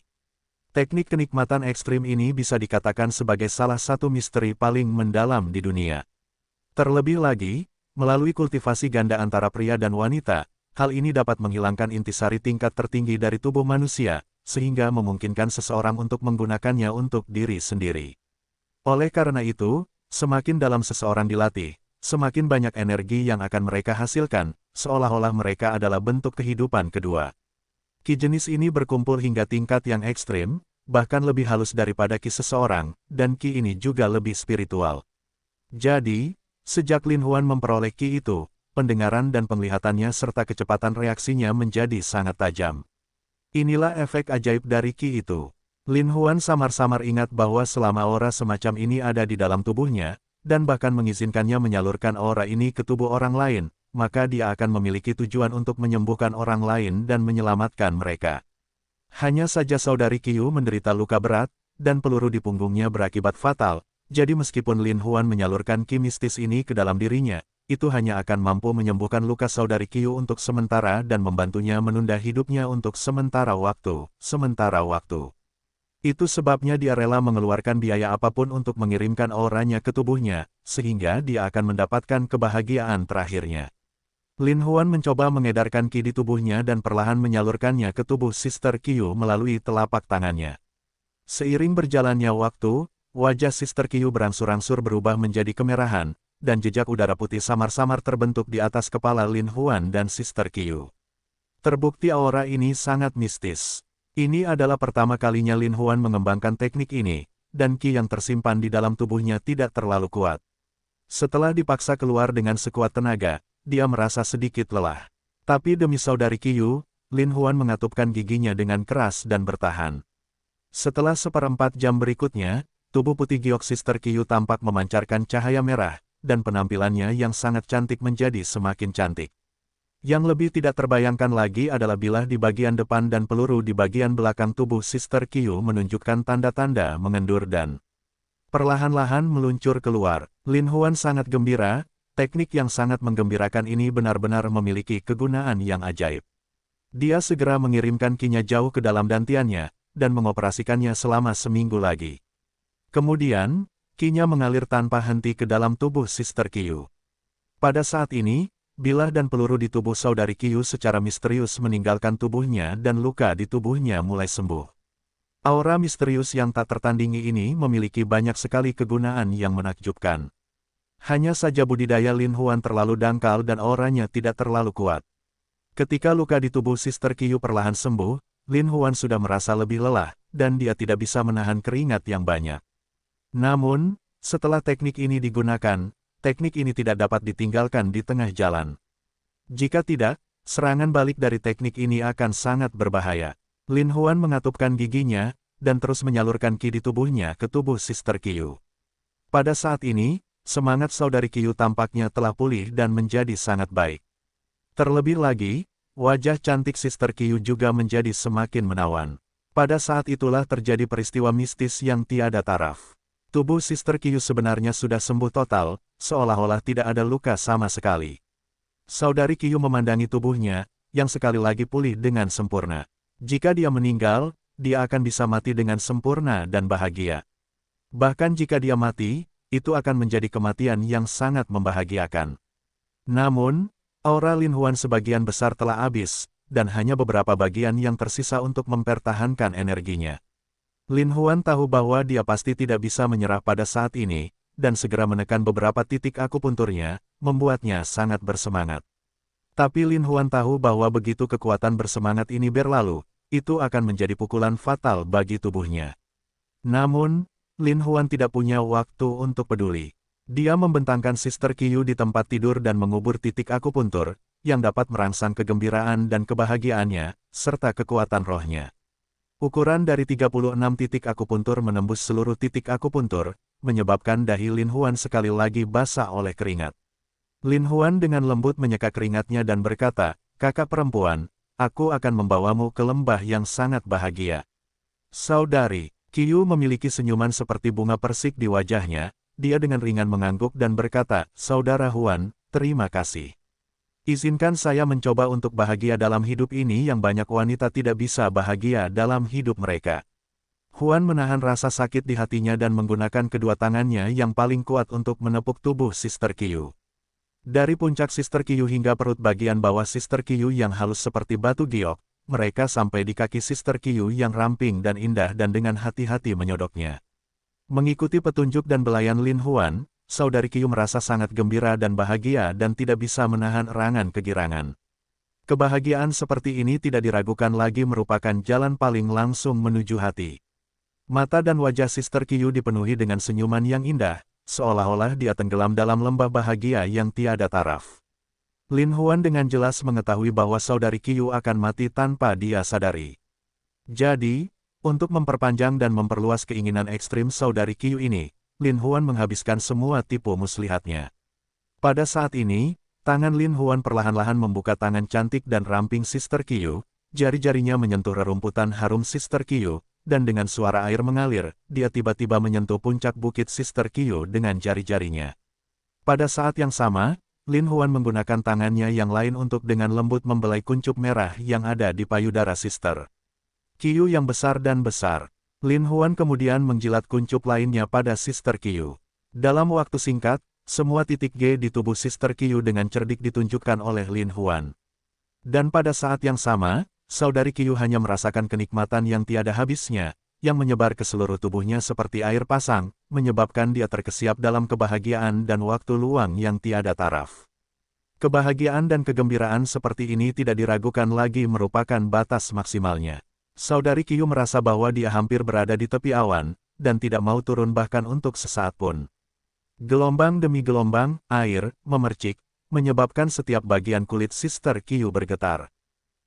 Teknik kenikmatan ekstrim ini bisa dikatakan sebagai salah satu misteri paling mendalam di dunia. Terlebih lagi, melalui kultivasi ganda antara pria dan wanita, hal ini dapat menghilangkan intisari tingkat tertinggi dari tubuh manusia, sehingga memungkinkan seseorang untuk menggunakannya untuk diri sendiri. Oleh karena itu, semakin dalam seseorang dilatih, semakin banyak energi yang akan mereka hasilkan, seolah-olah mereka adalah bentuk kehidupan kedua. Ki jenis ini berkumpul hingga tingkat yang ekstrim, bahkan lebih halus daripada ki seseorang, dan ki ini juga lebih spiritual. Jadi, sejak Lin Huan memperoleh ki itu, pendengaran dan penglihatannya serta kecepatan reaksinya menjadi sangat tajam. Inilah efek ajaib dari ki itu. Lin Huan samar-samar ingat bahwa selama aura semacam ini ada di dalam tubuhnya, dan bahkan mengizinkannya menyalurkan aura ini ke tubuh orang lain, maka dia akan memiliki tujuan untuk menyembuhkan orang lain dan menyelamatkan mereka. Hanya saja Saudari Qiu menderita luka berat, dan peluru di punggungnya berakibat fatal, jadi meskipun Lin Huan menyalurkan ki mistis ini ke dalam dirinya, itu hanya akan mampu menyembuhkan luka Saudari Qiu untuk sementara dan membantunya menunda hidupnya untuk sementara waktu. Itu sebabnya dia rela mengeluarkan biaya apapun untuk mengirimkan auranya ke tubuhnya, sehingga dia akan mendapatkan kebahagiaan terakhirnya. Lin Huan mencoba mengedarkan ki di tubuhnya dan perlahan menyalurkannya ke tubuh Sister Qiu melalui telapak tangannya. Seiring berjalannya waktu, wajah Sister Qiu berangsur-angsur berubah menjadi kemerahan, dan jejak udara putih samar-samar terbentuk di atas kepala Lin Huan dan Sister Qiu. Terbukti aura ini sangat mistis. Ini adalah pertama kalinya Lin Huan mengembangkan teknik ini, dan ki yang tersimpan di dalam tubuhnya tidak terlalu kuat. Setelah dipaksa keluar dengan sekuat tenaga, dia merasa sedikit lelah. Tapi demi Saudari Qiu, Lin Huan mengatupkan giginya dengan keras dan bertahan. Setelah 1/4 jam berikutnya, tubuh putih giok Sister Qiu tampak memancarkan cahaya merah, dan penampilannya yang sangat cantik menjadi semakin cantik. Yang lebih tidak terbayangkan lagi adalah bilah di bagian depan dan peluru di bagian belakang tubuh Sister Qiu menunjukkan tanda-tanda mengendur dan perlahan-lahan meluncur keluar. Lin Huan sangat gembira, teknik yang sangat menggembirakan ini benar-benar memiliki kegunaan yang ajaib. Dia segera mengirimkan ki-nya jauh ke dalam dantiannya, dan mengoperasikannya selama seminggu lagi. Kemudian, ki-nya mengalir tanpa henti ke dalam tubuh Sister Qiu. Pada saat ini, bilah dan peluru di tubuh saudari Qiu secara misterius meninggalkan tubuhnya dan luka di tubuhnya mulai sembuh. Aura misterius yang tak tertandingi ini memiliki banyak sekali kegunaan yang menakjubkan. Hanya saja budidaya Lin Huan terlalu dangkal dan auranya tidak terlalu kuat. Ketika luka di tubuh Sister Qiu perlahan sembuh, Lin Huan sudah merasa lebih lelah, dan dia tidak bisa menahan keringat yang banyak. Namun, setelah teknik ini digunakan, teknik ini tidak dapat ditinggalkan di tengah jalan. Jika tidak, serangan balik dari teknik ini akan sangat berbahaya. Lin Huan mengatupkan giginya, dan terus menyalurkan ki di tubuhnya ke tubuh Sister Qiu. Pada saat ini, semangat saudari Qiu tampaknya telah pulih dan menjadi sangat baik. Terlebih lagi, wajah cantik Sister Qiu juga menjadi semakin menawan. Pada saat itulah terjadi peristiwa mistis yang tiada taraf. Tubuh Sister Qiu sebenarnya sudah sembuh total, seolah-olah tidak ada luka sama sekali. Saudari Qiu memandangi tubuhnya, yang sekali lagi pulih dengan sempurna. Jika dia meninggal, dia akan bisa mati dengan sempurna dan bahagia. Bahkan jika dia mati, itu akan menjadi kematian yang sangat membahagiakan. Namun, aura Lin Huan sebagian besar telah habis, dan hanya beberapa bagian yang tersisa untuk mempertahankan energinya. Lin Huan tahu bahwa dia pasti tidak bisa menyerah pada saat ini, dan segera menekan beberapa titik akupunturnya, membuatnya sangat bersemangat. Tapi Lin Huan tahu bahwa begitu kekuatan bersemangat ini berlalu, itu akan menjadi pukulan fatal bagi tubuhnya. Namun, Lin Huan tidak punya waktu untuk peduli. Dia membentangkan Sister Qiu di tempat tidur dan mengubur titik akupuntur, yang dapat merangsang kegembiraan dan kebahagiaannya, serta kekuatan rohnya. Ukuran dari 36 titik akupuntur menembus seluruh titik akupuntur, menyebabkan dahi Lin Huan sekali lagi basah oleh keringat. Lin Huan dengan lembut menyeka keringatnya dan berkata, "Kakak perempuan, aku akan membawamu ke lembah yang sangat bahagia." Saudari Qiu memiliki senyuman seperti bunga persik di wajahnya, dia dengan ringan mengangguk dan berkata, "Saudara Huan, terima kasih. Izinkan saya mencoba untuk bahagia dalam hidup ini yang banyak wanita tidak bisa bahagia dalam hidup mereka." Huan menahan rasa sakit di hatinya dan menggunakan kedua tangannya yang paling kuat untuk menepuk tubuh Sister Qiu. Dari puncak Sister Qiu hingga perut bagian bawah Sister Qiu yang halus seperti batu giok, mereka sampai di kaki Sister Qiu yang ramping dan indah dan dengan hati-hati menyodoknya. Mengikuti petunjuk dan belayan Lin Huan, saudari Qiu merasa sangat gembira dan bahagia dan tidak bisa menahan erangan kegirangan. Kebahagiaan seperti ini tidak diragukan lagi merupakan jalan paling langsung menuju hati. Mata dan wajah Sister Qiu dipenuhi dengan senyuman yang indah, seolah-olah dia tenggelam dalam lembah bahagia yang tiada taraf. Lin Huan dengan jelas mengetahui bahwa saudari Qiu akan mati tanpa dia sadari. Jadi, untuk memperpanjang dan memperluas keinginan ekstrim saudari Qiu ini, Lin Huan menghabiskan semua tipu muslihatnya. Pada saat ini, tangan Lin Huan perlahan-lahan membuka tangan cantik dan ramping Sister Qiu, jari-jarinya menyentuh rerumputan harum Sister Qiu, dan dengan suara air mengalir, dia tiba-tiba menyentuh puncak bukit Sister Qiu dengan jari-jarinya. Pada saat yang sama, Lin Huan menggunakan tangannya yang lain untuk dengan lembut membelai kuncup merah yang ada di payudara Sister Qiu yang besar dan besar. Lin Huan kemudian menjilat kuncup lainnya pada Sister Qiu. Dalam waktu singkat, semua titik G di tubuh Sister Qiu dengan cerdik ditunjukkan oleh Lin Huan. Dan pada saat yang sama, saudari Qiu hanya merasakan kenikmatan yang tiada habisnya, yang menyebar ke seluruh tubuhnya seperti air pasang, menyebabkan dia terkesiap dalam kebahagiaan dan waktu luang yang tiada taraf. Kebahagiaan dan kegembiraan seperti ini tidak diragukan lagi merupakan batas maksimalnya. Saudari Qiu merasa bahwa dia hampir berada di tepi awan, dan tidak mau turun bahkan untuk sesaat pun. Gelombang demi gelombang, air, memercik, menyebabkan setiap bagian kulit Sister Qiu bergetar.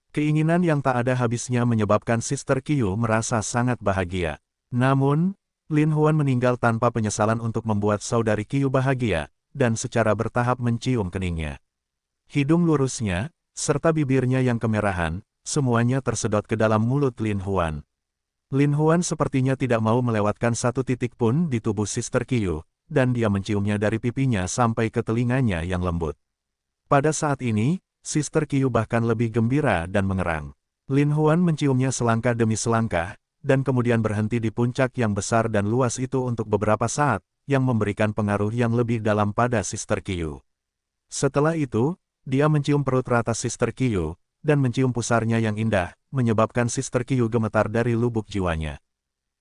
Keinginan yang tak ada habisnya menyebabkan Sister Qiu merasa sangat bahagia. Namun, Lin Huan meninggal tanpa penyesalan untuk membuat saudari Qiu bahagia, dan secara bertahap mencium keningnya. Hidung lurusnya, serta bibirnya yang kemerahan, semuanya tersedot ke dalam mulut Lin Huan. Lin Huan sepertinya tidak mau melewatkan satu titik pun di tubuh Sister Qiu, dan dia menciumnya dari pipinya sampai ke telinganya yang lembut. Pada saat ini, Sister Qiu bahkan lebih gembira dan mengerang. Lin Huan menciumnya selangkah demi selangkah, dan kemudian berhenti di puncak yang besar dan luas itu untuk beberapa saat, yang memberikan pengaruh yang lebih dalam pada Sister Qiu. Setelah itu, dia mencium perut rata Sister Qiu, dan mencium pusarnya yang indah, menyebabkan Sister Qiu gemetar dari lubuk jiwanya.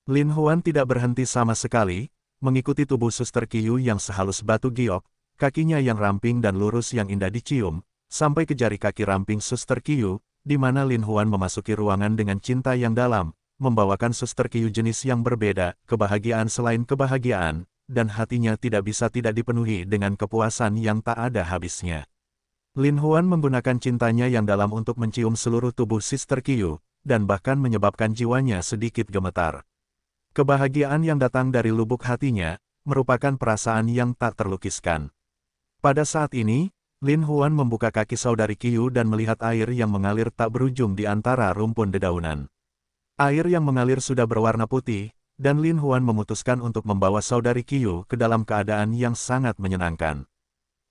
Lin Huan tidak berhenti sama sekali, mengikuti tubuh Suster Qiu yang sehalus batu giok, kakinya yang ramping dan lurus yang indah dicium, sampai ke jari kaki ramping Suster Qiu, di mana Lin Huan memasuki ruangan dengan cinta yang dalam, membawakan Suster Qiu jenis yang berbeda, kebahagiaan selain kebahagiaan, dan hatinya tidak bisa tidak dipenuhi dengan kepuasan yang tak ada habisnya. Lin Huan menggunakan cintanya yang dalam untuk mencium seluruh tubuh Sister Qiu, dan bahkan menyebabkan jiwanya sedikit gemetar. Kebahagiaan yang datang dari lubuk hatinya, merupakan perasaan yang tak terlukiskan. Pada saat ini, Lin Huan membuka kaki saudari Qiu dan melihat air yang mengalir tak berujung di antara rumpun dedaunan. Air yang mengalir sudah berwarna putih, dan Lin Huan memutuskan untuk membawa saudari Qiu ke dalam keadaan yang sangat menyenangkan.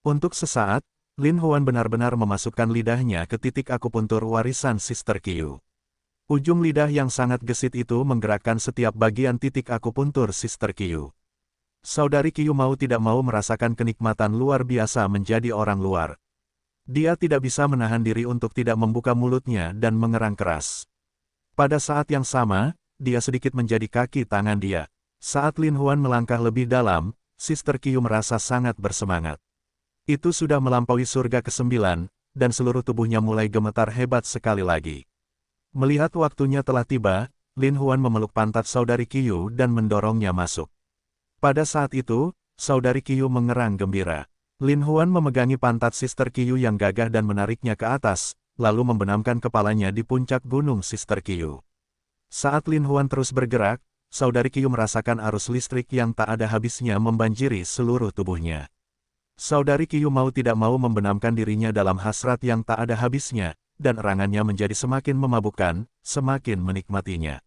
Untuk sesaat, Lin Huan benar-benar memasukkan lidahnya ke titik akupuntur warisan Sister Qiu. Ujung lidah yang sangat gesit itu menggerakkan setiap bagian titik akupuntur Sister Qiu. Saudari Qiu mau tidak mau merasakan kenikmatan luar biasa menjadi orang luar. Dia tidak bisa menahan diri untuk tidak membuka mulutnya dan mengerang keras. Pada saat yang sama, dia sedikit menjadi kaki tangan dia. Saat Lin Huan melangkah lebih dalam, Sister Qiu merasa sangat bersemangat. Itu sudah melampaui surga ke-9, dan seluruh tubuhnya mulai gemetar hebat sekali lagi. Melihat waktunya telah tiba, Lin Huan memeluk pantat saudari Qiu dan mendorongnya masuk. Pada saat itu, saudari Qiu mengerang gembira. Lin Huan memegangi pantat Sister Qiu yang gagah dan menariknya ke atas, lalu membenamkan kepalanya di puncak gunung Sister Qiu. Saat Lin Huan terus bergerak, saudari Qiu merasakan arus listrik yang tak ada habisnya membanjiri seluruh tubuhnya. Saudari Qiu mau tidak mau membenamkan dirinya dalam hasrat yang tak ada habisnya, dan erangannya menjadi semakin memabukkan, semakin menikmatinya.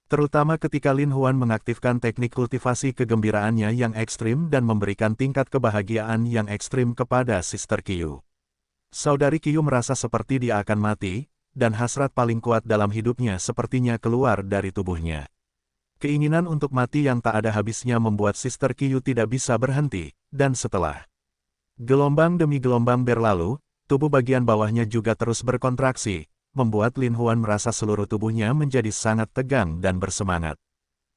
Terutama ketika Lin Huan mengaktifkan teknik kultivasi kegembiraannya yang ekstrim dan memberikan tingkat kebahagiaan yang ekstrim kepada Sister Qiu. Saudari Qiu merasa seperti dia akan mati, dan hasrat paling kuat dalam hidupnya sepertinya keluar dari tubuhnya. Keinginan untuk mati yang tak ada habisnya membuat Sister Qiu tidak bisa berhenti, dan setelah gelombang demi gelombang berlalu, tubuh bagian bawahnya juga terus berkontraksi, membuat Lin Huan merasa seluruh tubuhnya menjadi sangat tegang dan bersemangat.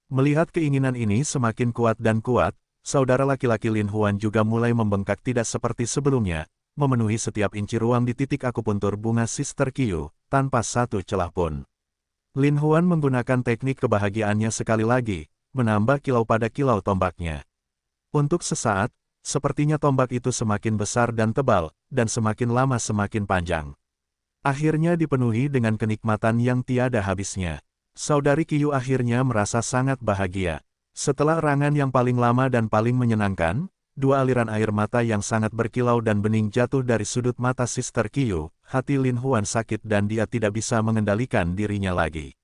Melihat keinginan ini semakin kuat dan kuat, saudara laki-laki Lin Huan juga mulai membengkak tidak seperti sebelumnya, memenuhi setiap inci ruang di titik akupuntur bunga Sister Qiu, tanpa satu celah pun. Lin Huan menggunakan teknik kebahagiaannya sekali lagi, menambah kilau pada kilau tombaknya. Untuk sesaat, sepertinya tombak itu semakin besar dan tebal, dan semakin lama semakin panjang. Akhirnya dipenuhi dengan kenikmatan yang tiada habisnya. Saudari Qiu akhirnya merasa sangat bahagia. Setelah erangan yang paling lama dan paling menyenangkan, dua aliran air mata yang sangat berkilau dan bening jatuh dari sudut mata Sister Qiu, hati Lin Huan sakit dan dia tidak bisa mengendalikan dirinya lagi.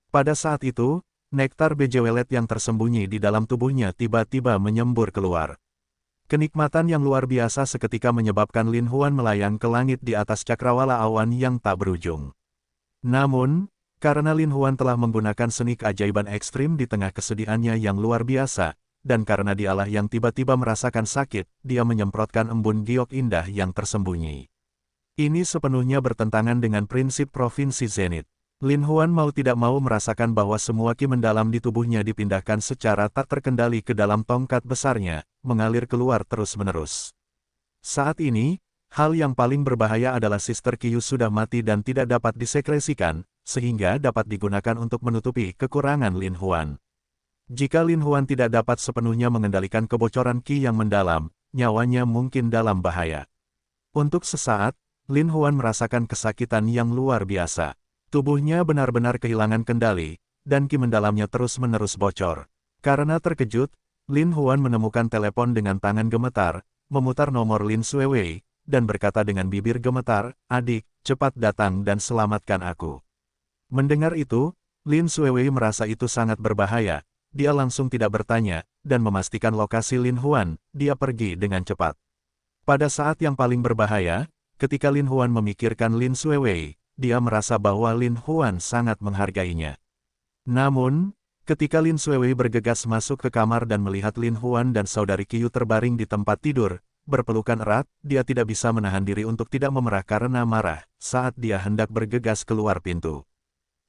Pada saat itu, nektar bejewelet yang tersembunyi di dalam tubuhnya tiba-tiba menyembur keluar. Kenikmatan yang luar biasa seketika menyebabkan Lin Huan melayang ke langit di atas cakrawala awan yang tak berujung. Namun, karena Lin Huan telah menggunakan seni keajaiban ekstrim di tengah kesedihannya yang luar biasa, dan karena dialah yang tiba-tiba merasakan sakit, dia menyemprotkan embun giok indah yang tersembunyi. Ini sepenuhnya bertentangan dengan prinsip provinsi Zenith. Lin Huan mau tidak mau merasakan bahwa semua ki mendalam di tubuhnya dipindahkan secara tak terkendali ke dalam tongkat besarnya, mengalir keluar terus-menerus. Saat ini, hal yang paling berbahaya adalah Sister Qiu sudah mati dan tidak dapat disekresikan, sehingga dapat digunakan untuk menutupi kekurangan Lin Huan. Jika Lin Huan tidak dapat sepenuhnya mengendalikan kebocoran ki yang mendalam, nyawanya mungkin dalam bahaya. Untuk sesaat, Lin Huan merasakan kesakitan yang luar biasa. Tubuhnya benar-benar kehilangan kendali, dan ki mendalamnya terus-menerus bocor. Karena terkejut, Lin Huan menemukan telepon dengan tangan gemetar, memutar nomor Lin Xuewei, dan berkata dengan bibir gemetar, "Adik, cepat datang dan selamatkan aku." Mendengar itu, Lin Xuewei merasa itu sangat berbahaya. Dia langsung tidak bertanya, dan memastikan lokasi Lin Huan, dia pergi dengan cepat. Pada saat yang paling berbahaya, ketika Lin Huan memikirkan Lin Xuewei, dia merasa bahwa Lin Huan sangat menghargainya. Namun, ketika Lin Xuewei bergegas masuk ke kamar dan melihat Lin Huan dan saudari Qiu terbaring di tempat tidur, berpelukan erat, dia tidak bisa menahan diri untuk tidak memerah karena marah saat dia hendak bergegas keluar pintu.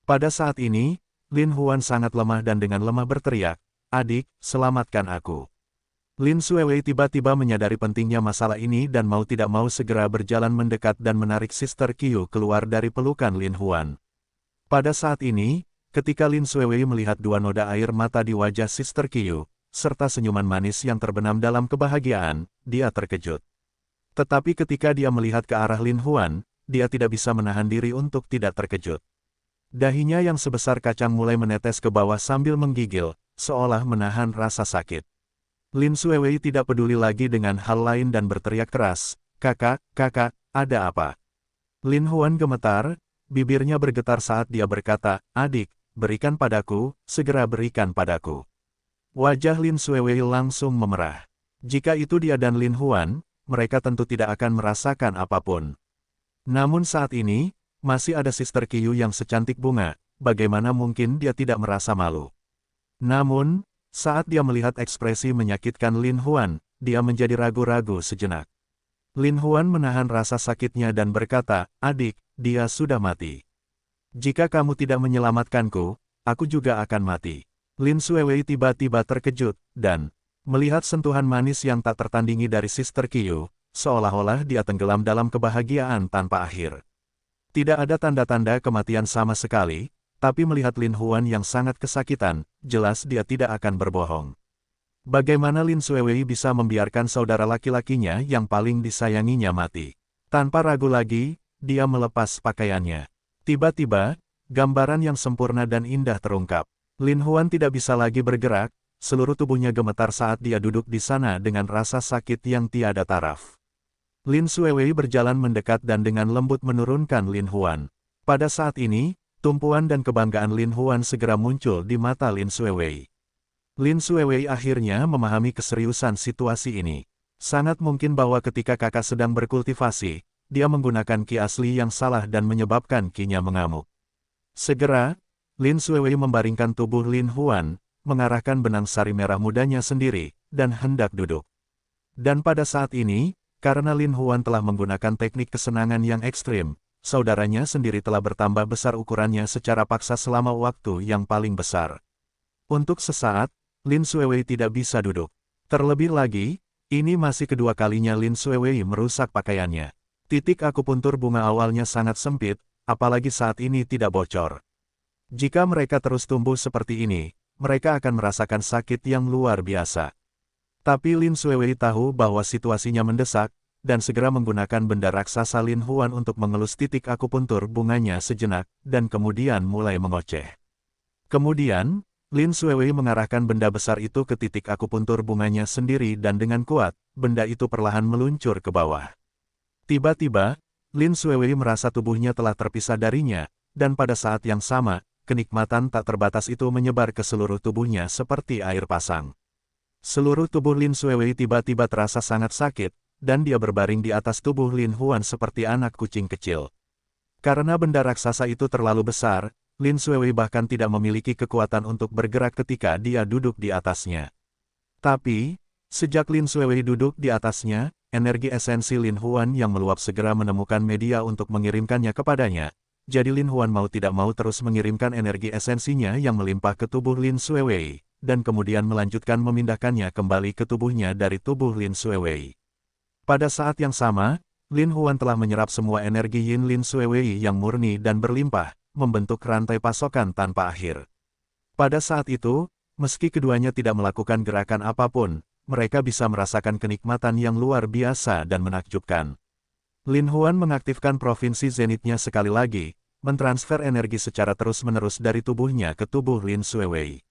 Pada saat ini, Lin Huan sangat lemah dan dengan lemah berteriak, "Adik, selamatkan aku." Lin Xuewei tiba-tiba menyadari pentingnya masalah ini dan mau tidak mau segera berjalan mendekat dan menarik Sister Qiu keluar dari pelukan Lin Huan. Pada saat ini, ketika Lin Xuewei melihat dua noda air mata di wajah Sister Qiu, serta senyuman manis yang terbenam dalam kebahagiaan, dia terkejut. Tetapi ketika dia melihat ke arah Lin Huan, dia tidak bisa menahan diri untuk tidak terkejut. Dahinya yang sebesar kacang mulai menetes ke bawah sambil menggigil, seolah menahan rasa sakit. Lin Xuewei tidak peduli lagi dengan hal lain dan berteriak keras, "Kakak, kakak, ada apa?" Lin Huan gemetar, bibirnya bergetar saat dia berkata, "Adik, berikan padaku, segera berikan padaku." Wajah Lin Xuewei langsung memerah. Jika itu dia dan Lin Huan, mereka tentu tidak akan merasakan apapun. Namun saat ini, masih ada Sister Qiu yang secantik bunga, bagaimana mungkin dia tidak merasa malu. Namun, saat dia melihat ekspresi menyakitkan Lin Huan, dia menjadi ragu-ragu sejenak. Lin Huan menahan rasa sakitnya dan berkata, "Adik, dia sudah mati. Jika kamu tidak menyelamatkanku, aku juga akan mati." Lin Xuewei tiba-tiba terkejut, dan melihat sentuhan manis yang tak tertandingi dari Sister Qiu, seolah-olah dia tenggelam dalam kebahagiaan tanpa akhir. Tidak ada tanda-tanda kematian sama sekali, tapi melihat Lin Huan yang sangat kesakitan, jelas dia tidak akan berbohong. Bagaimana Lin Xuewei bisa membiarkan saudara laki-lakinya yang paling disayanginya mati? Tanpa ragu lagi, dia melepas pakaiannya. Tiba-tiba, gambaran yang sempurna dan indah terungkap. Lin Huan tidak bisa lagi bergerak, seluruh tubuhnya gemetar saat dia duduk di sana dengan rasa sakit yang tiada taraf. Lin Xuewei berjalan mendekat dan dengan lembut menurunkan Lin Huan. Pada saat ini, tumpuan dan kebanggaan Lin Huan segera muncul di mata Lin Xuewei. Lin Xuewei akhirnya memahami keseriusan situasi ini. Sangat mungkin bahwa ketika kakak sedang berkultivasi, dia menggunakan ki asli yang salah dan menyebabkan kinya mengamuk. Segera, Lin Xuewei membaringkan tubuh Lin Huan, mengarahkan benang sari merah mudanya sendiri, dan hendak duduk. Dan pada saat ini, karena Lin Huan telah menggunakan teknik kesenangan yang ekstrim, saudaranya sendiri telah bertambah besar ukurannya secara paksa selama waktu yang paling besar. Untuk sesaat, Lin Xuewei tidak bisa duduk. Terlebih lagi, ini masih kedua kalinya Lin Xuewei merusak pakaiannya. Titik akupuntur bunga awalnya sangat sempit, apalagi saat ini tidak bocor. Jika mereka terus tumbuh seperti ini, mereka akan merasakan sakit yang luar biasa. Tapi Lin Xuewei tahu bahwa situasinya mendesak, dan segera menggunakan benda raksasa Lin Huan untuk mengelus titik akupuntur bunganya sejenak, dan kemudian mulai mengoceh. Kemudian, Lin Xuewei mengarahkan benda besar itu ke titik akupuntur bunganya sendiri dan dengan kuat, benda itu perlahan meluncur ke bawah. Tiba-tiba, Lin Xuewei merasa tubuhnya telah terpisah darinya, dan pada saat yang sama, kenikmatan tak terbatas itu menyebar ke seluruh tubuhnya seperti air pasang. Seluruh tubuh Lin Xuewei tiba-tiba terasa sangat sakit, dan dia berbaring di atas tubuh Lin Huan seperti anak kucing kecil. Karena benda raksasa itu terlalu besar, Lin Xuewei bahkan tidak memiliki kekuatan untuk bergerak ketika dia duduk di atasnya. Tapi, sejak Lin Xuewei duduk di atasnya, energi esensi Lin Huan yang meluap segera menemukan media untuk mengirimkannya kepadanya. Jadi Lin Huan mau tidak mau terus mengirimkan energi esensinya yang melimpah ke tubuh Lin Xuewei, dan kemudian melanjutkan memindahkannya kembali ke tubuhnya dari tubuh Lin Xuewei. Pada saat yang sama, Lin Huan telah menyerap semua energi Yin Lin Xuewei yang murni dan berlimpah, membentuk rantai pasokan tanpa akhir. Pada saat itu, meski keduanya tidak melakukan gerakan apapun, mereka bisa merasakan kenikmatan yang luar biasa dan menakjubkan. Lin Huan mengaktifkan provinsi zenitnya sekali lagi, mentransfer energi secara terus-menerus dari tubuhnya ke tubuh Lin Xuewei.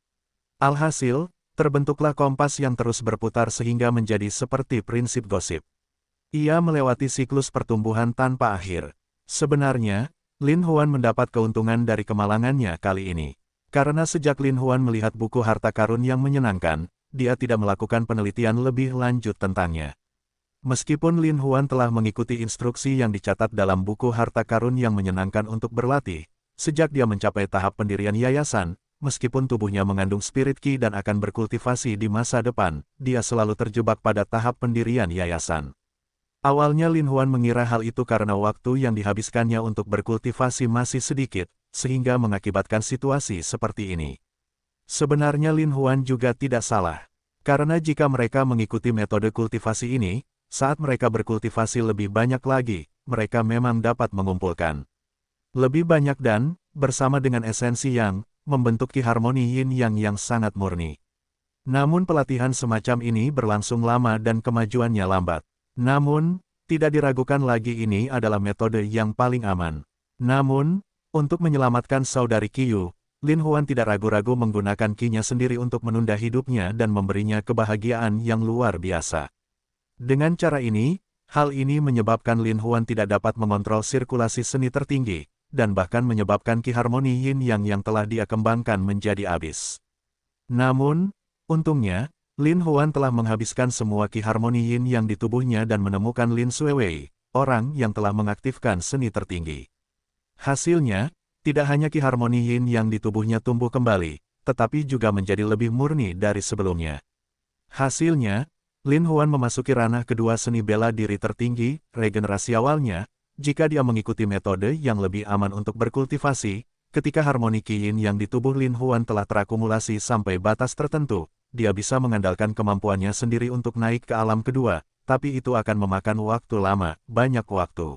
Alhasil, terbentuklah kompas yang terus berputar sehingga menjadi seperti prinsip gosip. Ia melewati siklus pertumbuhan tanpa akhir. Sebenarnya, Lin Huan mendapat keuntungan dari kemalangannya kali ini. Karena sejak Lin Huan melihat buku harta karun yang menyenangkan, dia tidak melakukan penelitian lebih lanjut tentangnya. Meskipun Lin Huan telah mengikuti instruksi yang dicatat dalam buku harta karun yang menyenangkan untuk berlatih, sejak dia mencapai tahap pendirian yayasan, meskipun tubuhnya mengandung spirit Qi dan akan berkultivasi di masa depan, dia selalu terjebak pada tahap pendirian yayasan. Awalnya Lin Huan mengira hal itu karena waktu yang dihabiskannya untuk berkultivasi masih sedikit, sehingga mengakibatkan situasi seperti ini. Sebenarnya Lin Huan juga tidak salah. Karena jika mereka mengikuti metode kultivasi ini, saat mereka berkultivasi lebih banyak lagi, mereka memang dapat mengumpulkan lebih banyak dan, bersama dengan esensi yang, membentuk Qi harmoni yin yang sangat murni. Namun pelatihan semacam ini berlangsung lama dan kemajuannya lambat. Namun, tidak diragukan lagi ini adalah metode yang paling aman. Namun, untuk menyelamatkan saudari Qiyu, Lin Huan tidak ragu-ragu menggunakan Qi-nya sendiri untuk menunda hidupnya dan memberinya kebahagiaan yang luar biasa. Dengan cara ini, hal ini menyebabkan Lin Huan tidak dapat mengontrol sirkulasi seni tertinggi, dan bahkan menyebabkan Qi harmoni yin yang telah dia kembangkan menjadi habis. Namun, untungnya, Lin Huan telah menghabiskan semua Qi harmoni yin yang di tubuhnya dan menemukan Lin Xuewei, orang yang telah mengaktifkan seni tertinggi. Hasilnya, tidak hanya Qi harmoni yin yang di tubuhnya tumbuh kembali, tetapi juga menjadi lebih murni dari sebelumnya. Hasilnya, Lin Huan memasuki ranah kedua seni bela diri tertinggi, regenerasi awalnya, jika dia mengikuti metode yang lebih aman untuk berkultivasi. Ketika harmoni Qi Yin yang di tubuh Lin Huan telah terakumulasi sampai batas tertentu, dia bisa mengandalkan kemampuannya sendiri untuk naik ke alam kedua, tapi itu akan memakan waktu lama, banyak waktu.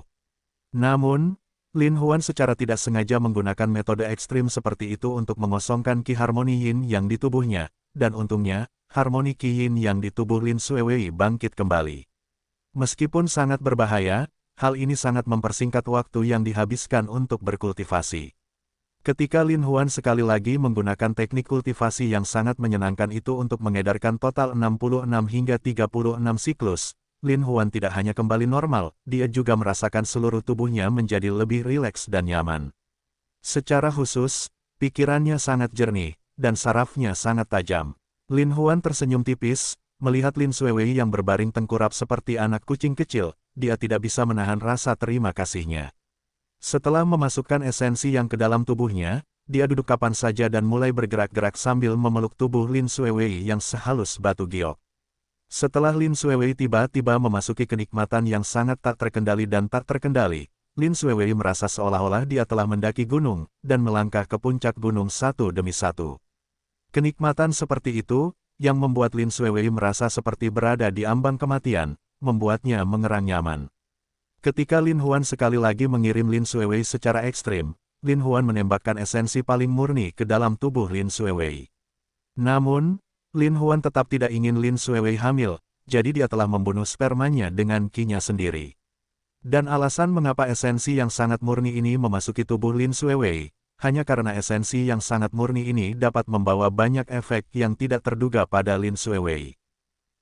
Namun, Lin Huan secara tidak sengaja menggunakan metode ekstrim seperti itu untuk mengosongkan Qi harmoni Yin yang di tubuhnya, dan untungnya, harmoni Qi Yin yang di tubuh Lin Xuewei bangkit kembali. Meskipun sangat berbahaya, hal ini sangat mempersingkat waktu yang dihabiskan untuk berkultivasi. Ketika Lin Huan sekali lagi menggunakan teknik kultivasi yang sangat menyenangkan itu untuk mengedarkan total 66 hingga 36 siklus, Lin Huan tidak hanya kembali normal, dia juga merasakan seluruh tubuhnya menjadi lebih rileks dan nyaman. Secara khusus, pikirannya sangat jernih, dan sarafnya sangat tajam. Lin Huan tersenyum tipis, melihat Lin Xuewei yang berbaring tengkurap seperti anak kucing kecil, dia tidak bisa menahan rasa terima kasihnya. Setelah memasukkan esensi yang ke dalam tubuhnya, dia duduk kapan saja dan mulai bergerak-gerak sambil memeluk tubuh Lin Xuewei yang sehalus batu giok. Setelah Lin Xuewei tiba-tiba memasuki kenikmatan yang sangat tak terkendali dan tak terkendali, Lin Xuewei merasa seolah-olah dia telah mendaki gunung, dan melangkah ke puncak gunung satu demi satu. Kenikmatan seperti itu, yang membuat Lin Xuewei merasa seperti berada di ambang kematian, membuatnya mengerang nyaman. Ketika Lin Huan sekali lagi mengirim Lin Xuewei secara ekstrim, Lin Huan menembakkan esensi paling murni ke dalam tubuh Lin Xuewei. Namun, Lin Huan tetap tidak ingin Lin Xuewei hamil, jadi dia telah membunuh spermanya dengan Qi-nya sendiri. Dan alasan mengapa esensi yang sangat murni ini memasuki tubuh Lin Xuewei, hanya karena esensi yang sangat murni ini dapat membawa banyak efek yang tidak terduga pada Lin Xuewei.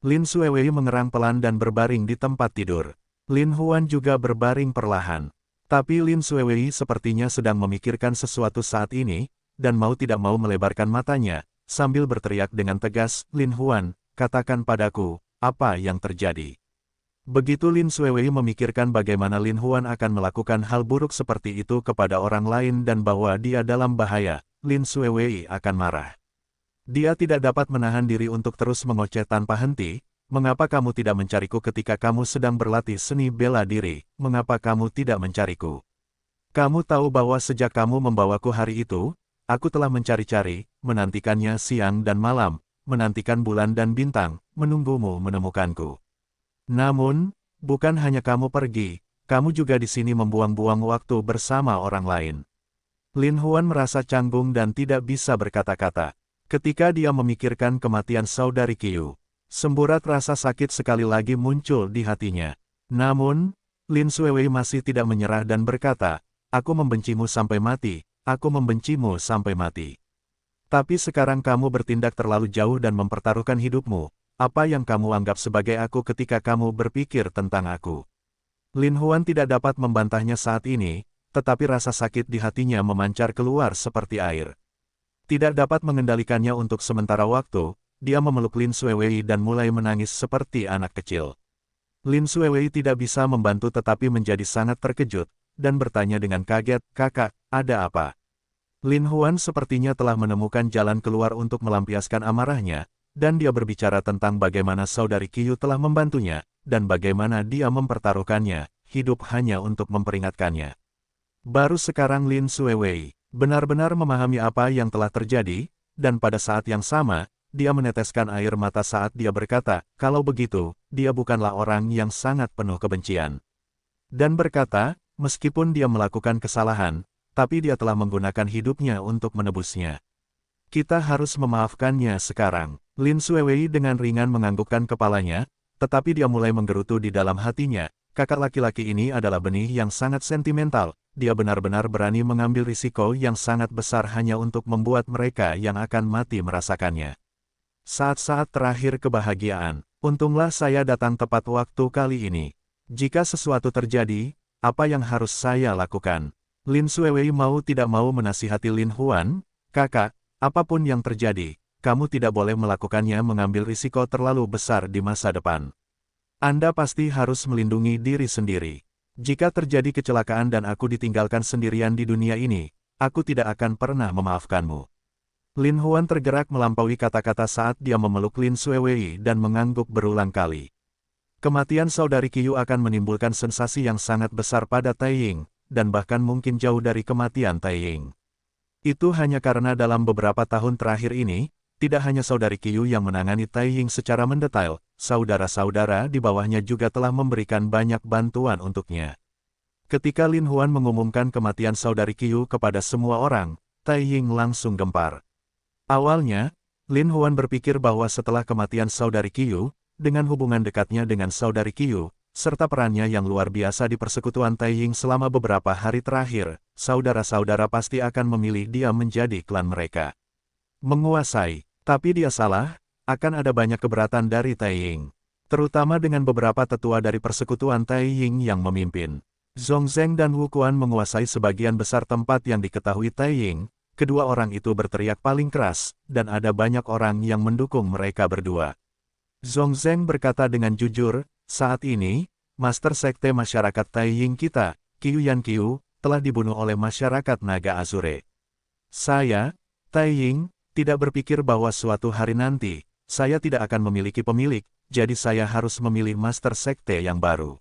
Lin Xuewei mengerang pelan dan berbaring di tempat tidur. Lin Huan juga berbaring perlahan. Tapi Lin Xuewei sepertinya sedang memikirkan sesuatu saat ini, dan mau tidak mau melebarkan matanya, sambil berteriak dengan tegas, "Lin Huan, katakan padaku, apa yang terjadi?" Begitu Lin Xuewei memikirkan bagaimana Lin Huan akan melakukan hal buruk seperti itu kepada orang lain dan bahwa dia dalam bahaya, Lin Xuewei akan marah. Dia tidak dapat menahan diri untuk terus mengoceh tanpa henti. "Mengapa kamu tidak mencariku ketika kamu sedang berlatih seni bela diri? Mengapa kamu tidak mencariku? Kamu tahu bahwa sejak kamu membawaku hari itu, aku telah mencari-cari, menantikannya siang dan malam, menantikan bulan dan bintang, menunggumu menemukanku. Namun, bukan hanya kamu pergi, kamu juga di sini membuang-buang waktu bersama orang lain." Lin Huan merasa canggung dan tidak bisa berkata-kata. Ketika dia memikirkan kematian saudari Qiyu, semburat rasa sakit sekali lagi muncul di hatinya. Namun, Lin Xuewei masih tidak menyerah dan berkata, "Aku membencimu sampai mati, aku membencimu sampai mati. Tapi sekarang kamu bertindak terlalu jauh dan mempertaruhkan hidupmu. Apa yang kamu anggap sebagai aku ketika kamu berpikir tentang aku?" Lin Huan tidak dapat membantahnya saat ini, tetapi rasa sakit di hatinya memancar keluar seperti air. Tidak dapat mengendalikannya untuk sementara waktu, dia memeluk Lin Xuewei dan mulai menangis seperti anak kecil. Lin Xuewei tidak bisa membantu tetapi menjadi sangat terkejut, dan bertanya dengan kaget, "Kakak, ada apa?" Lin Huan sepertinya telah menemukan jalan keluar untuk melampiaskan amarahnya, dan dia berbicara tentang bagaimana saudari Qiu telah membantunya, dan bagaimana dia mempertaruhkannya, hidup hanya untuk memperingatkannya. Baru sekarang Lin Xuewei benar-benar memahami apa yang telah terjadi, dan pada saat yang sama, dia meneteskan air mata saat dia berkata, kalau begitu, dia bukanlah orang yang sangat penuh kebencian. Dan berkata, meskipun dia melakukan kesalahan, tapi dia telah menggunakan hidupnya untuk menebusnya. Kita harus memaafkannya sekarang. Lin Xuewei dengan ringan menganggukkan kepalanya, tetapi dia mulai menggerutu di dalam hatinya. Kakak laki-laki ini adalah benih yang sangat sentimental. Dia benar-benar berani mengambil risiko yang sangat besar hanya untuk membuat mereka yang akan mati merasakannya. Saat-saat terakhir kebahagiaan. Untunglah saya datang tepat waktu kali ini. Jika sesuatu terjadi, apa yang harus saya lakukan? Lin Xuewei mau tidak mau menasihati Lin Huan, kakak, apapun yang terjadi, kamu tidak boleh melakukannya mengambil risiko terlalu besar di masa depan. Anda pasti harus melindungi diri sendiri. Jika terjadi kecelakaan dan aku ditinggalkan sendirian di dunia ini, aku tidak akan pernah memaafkanmu. Lin Huan tergerak melampaui kata-kata saat dia memeluk Lin Xuewei dan mengangguk berulang kali. Kematian saudari Qiu akan menimbulkan sensasi yang sangat besar pada Taiying, dan bahkan mungkin jauh dari kematian Taiying. Itu hanya karena dalam beberapa tahun terakhir ini, tidak hanya saudari Qiu yang menangani Taiying secara mendetail, saudara-saudara di bawahnya juga telah memberikan banyak bantuan untuknya. Ketika Lin Huan mengumumkan kematian saudari Qiu kepada semua orang, Taiying langsung gempar. Awalnya, Lin Huan berpikir bahwa setelah kematian saudari Qiu, dengan hubungan dekatnya dengan saudari Qiu, serta perannya yang luar biasa di persekutuan Taiying selama beberapa hari terakhir, saudara-saudara pasti akan memilih dia menjadi klan mereka. Menguasai, tapi dia salah, akan ada banyak keberatan dari Taiying. Terutama dengan beberapa tetua dari persekutuan Taiying yang memimpin. Zhongzheng dan Wu Quan menguasai sebagian besar tempat yang diketahui Taiying, kedua orang itu berteriak paling keras, dan ada banyak orang yang mendukung mereka berdua. Zhongzheng berkata dengan jujur, saat ini, Master Sekte Masyarakat Taiying kita, Qiu Yan Qiu, telah dibunuh oleh masyarakat Naga Azure. Saya, Taiying, tidak berpikir bahwa suatu hari nanti, saya tidak akan memiliki pemilik, jadi saya harus memilih Master Sekte yang baru.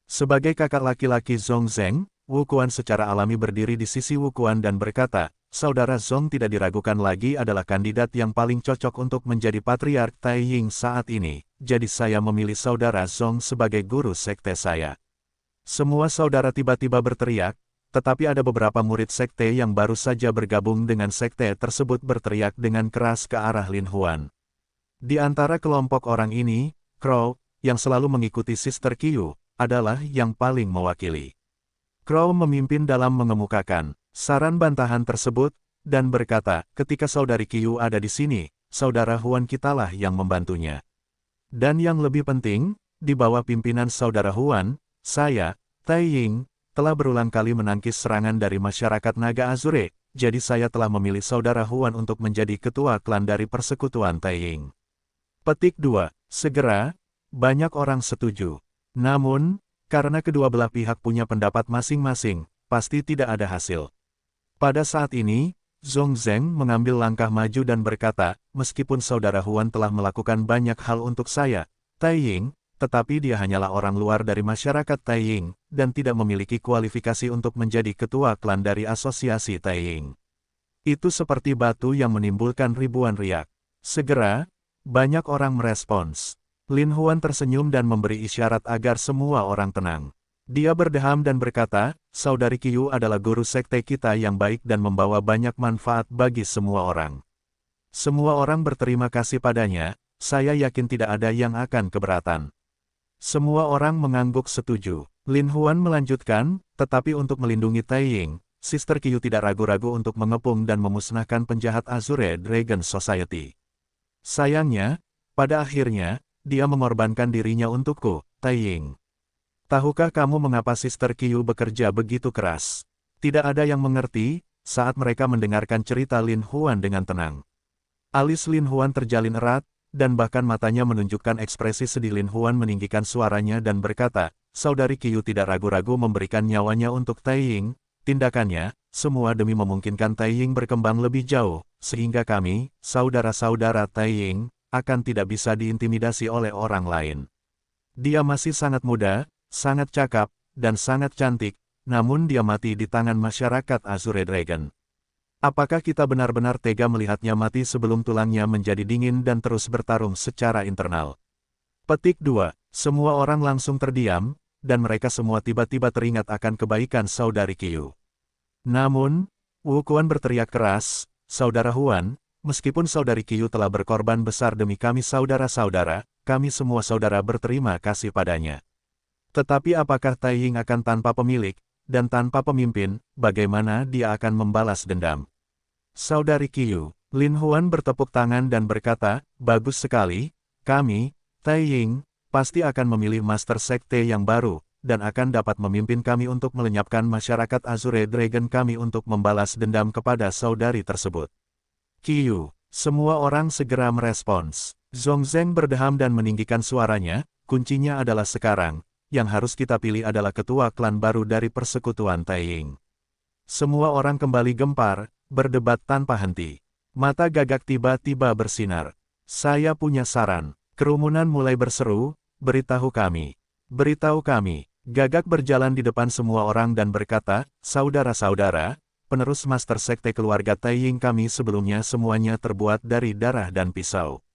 Sebagai kakak laki-laki Zhongzheng, Wu Quan secara alami berdiri di sisi Wu Quan dan berkata, Saudara Zhong tidak diragukan lagi adalah kandidat yang paling cocok untuk menjadi Patriark Taiying saat ini, jadi saya memilih Saudara Zhong sebagai guru sekte saya. Semua saudara tiba-tiba berteriak, tetapi ada beberapa murid sekte yang baru saja bergabung dengan sekte tersebut berteriak dengan keras ke arah Lin Huan. Di antara kelompok orang ini, Crow, yang selalu mengikuti Sister Qiu, adalah yang paling mewakili. Crow memimpin dalam mengemukakan saran bantahan tersebut, dan berkata, ketika saudari Qiu ada di sini, saudara Huan kitalah yang membantunya. Dan yang lebih penting, di bawah pimpinan saudara Huan, saya, Taiying, telah berulang kali menangkis serangan dari masyarakat Naga Azure, jadi saya telah memilih saudara Huan untuk menjadi ketua klan dari persekutuan Taiying. Petik 2. Segera, banyak orang setuju. Namun, karena kedua belah pihak punya pendapat masing-masing, pasti tidak ada hasil. Pada saat ini, Zhongzheng mengambil langkah maju dan berkata, meskipun saudara Huan telah melakukan banyak hal untuk saya, Taiying, tetapi dia hanyalah orang luar dari masyarakat Taiying, dan tidak memiliki kualifikasi untuk menjadi ketua klan dari asosiasi Taiying. Itu seperti batu yang menimbulkan ribuan riak. Segera, banyak orang merespons. Lin Huan tersenyum dan memberi isyarat agar semua orang tenang. Dia berdeham dan berkata, saudari Qiu adalah guru sekte kita yang baik dan membawa banyak manfaat bagi semua orang. Semua orang berterima kasih padanya, saya yakin tidak ada yang akan keberatan. Semua orang mengangguk setuju. Lin Huan melanjutkan, tetapi untuk melindungi Taiying, Sister Qiu tidak ragu-ragu untuk mengepung dan memusnahkan penjahat Azure Dragon Society. Sayangnya, pada akhirnya, dia mengorbankan dirinya untukku, Taiying. Tahukah kamu mengapa Sister Qiu bekerja begitu keras? Tidak ada yang mengerti, saat mereka mendengarkan cerita Lin Huan dengan tenang. Alis Lin Huan terjalin erat, dan bahkan matanya menunjukkan ekspresi sedih. Lin Huan meninggikan suaranya dan berkata, saudari Qiu tidak ragu-ragu memberikan nyawanya untuk Taiying, tindakannya, semua demi memungkinkan Taiying berkembang lebih jauh, sehingga kami, saudara-saudara Taiying, akan tidak bisa diintimidasi oleh orang lain. Dia masih sangat muda, sangat cakap, dan sangat cantik, namun dia mati di tangan masyarakat Azure Dragon. Apakah kita benar-benar tega melihatnya mati sebelum tulangnya menjadi dingin dan terus bertarung secara internal? Petik 2. Semua orang langsung terdiam, dan mereka semua tiba-tiba teringat akan kebaikan Saudari Qiu. Namun, Wu Quan berteriak keras, "Saudara Huan, meskipun Saudari Qiu telah berkorban besar demi kami saudara-saudara, kami semua saudara berterima kasih padanya. Tetapi apakah Taiying akan tanpa pemilik, dan tanpa pemimpin, bagaimana dia akan membalas dendam?" Saudari Qiu, Lin Huan bertepuk tangan dan berkata, "Bagus sekali, kami, Taiying, pasti akan memilih Master Sekte yang baru, dan akan dapat memimpin kami untuk melenyapkan masyarakat Azure Dragon kami untuk membalas dendam kepada saudari tersebut." Qiu, semua orang segera merespons. Zhongzheng berdeham dan meninggikan suaranya, "Kuncinya adalah sekarang, yang harus kita pilih adalah ketua klan baru dari persekutuan Taiying." Semua orang kembali gempar, berdebat tanpa henti. Mata Gagak tiba-tiba bersinar. "Saya punya saran." Kerumunan mulai berseru, "Beritahu kami. Beritahu kami." Gagak berjalan di depan semua orang dan berkata, "Saudara-saudara, penerus Master Sekte keluarga Taiying kami sebelumnya semuanya terbuat dari darah dan pisau.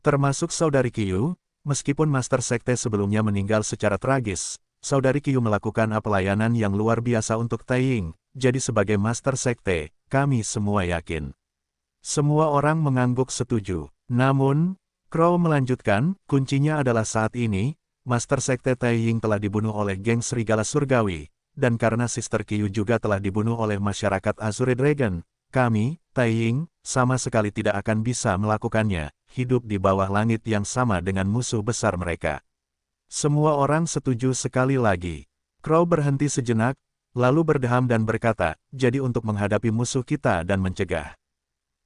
Termasuk Saudari Qiu, meskipun Master Sekte sebelumnya meninggal secara tragis, Saudari Qiu melakukan pelayanan yang luar biasa untuk Taiying, jadi sebagai Master Sekte, kami semua yakin." Semua orang mengangguk setuju. Namun, Crow melanjutkan, "Kuncinya adalah saat ini, Master Sekte Taiying telah dibunuh oleh geng Serigala Surgawi, dan karena Sister Qiu juga telah dibunuh oleh masyarakat Azure Dragon, kami, Taiying, sama sekali tidak akan bisa melakukannya, hidup di bawah langit yang sama dengan musuh besar mereka." Semua orang setuju sekali lagi. Crow berhenti sejenak, lalu berdeham dan berkata, "Jadi untuk menghadapi musuh kita dan mencegah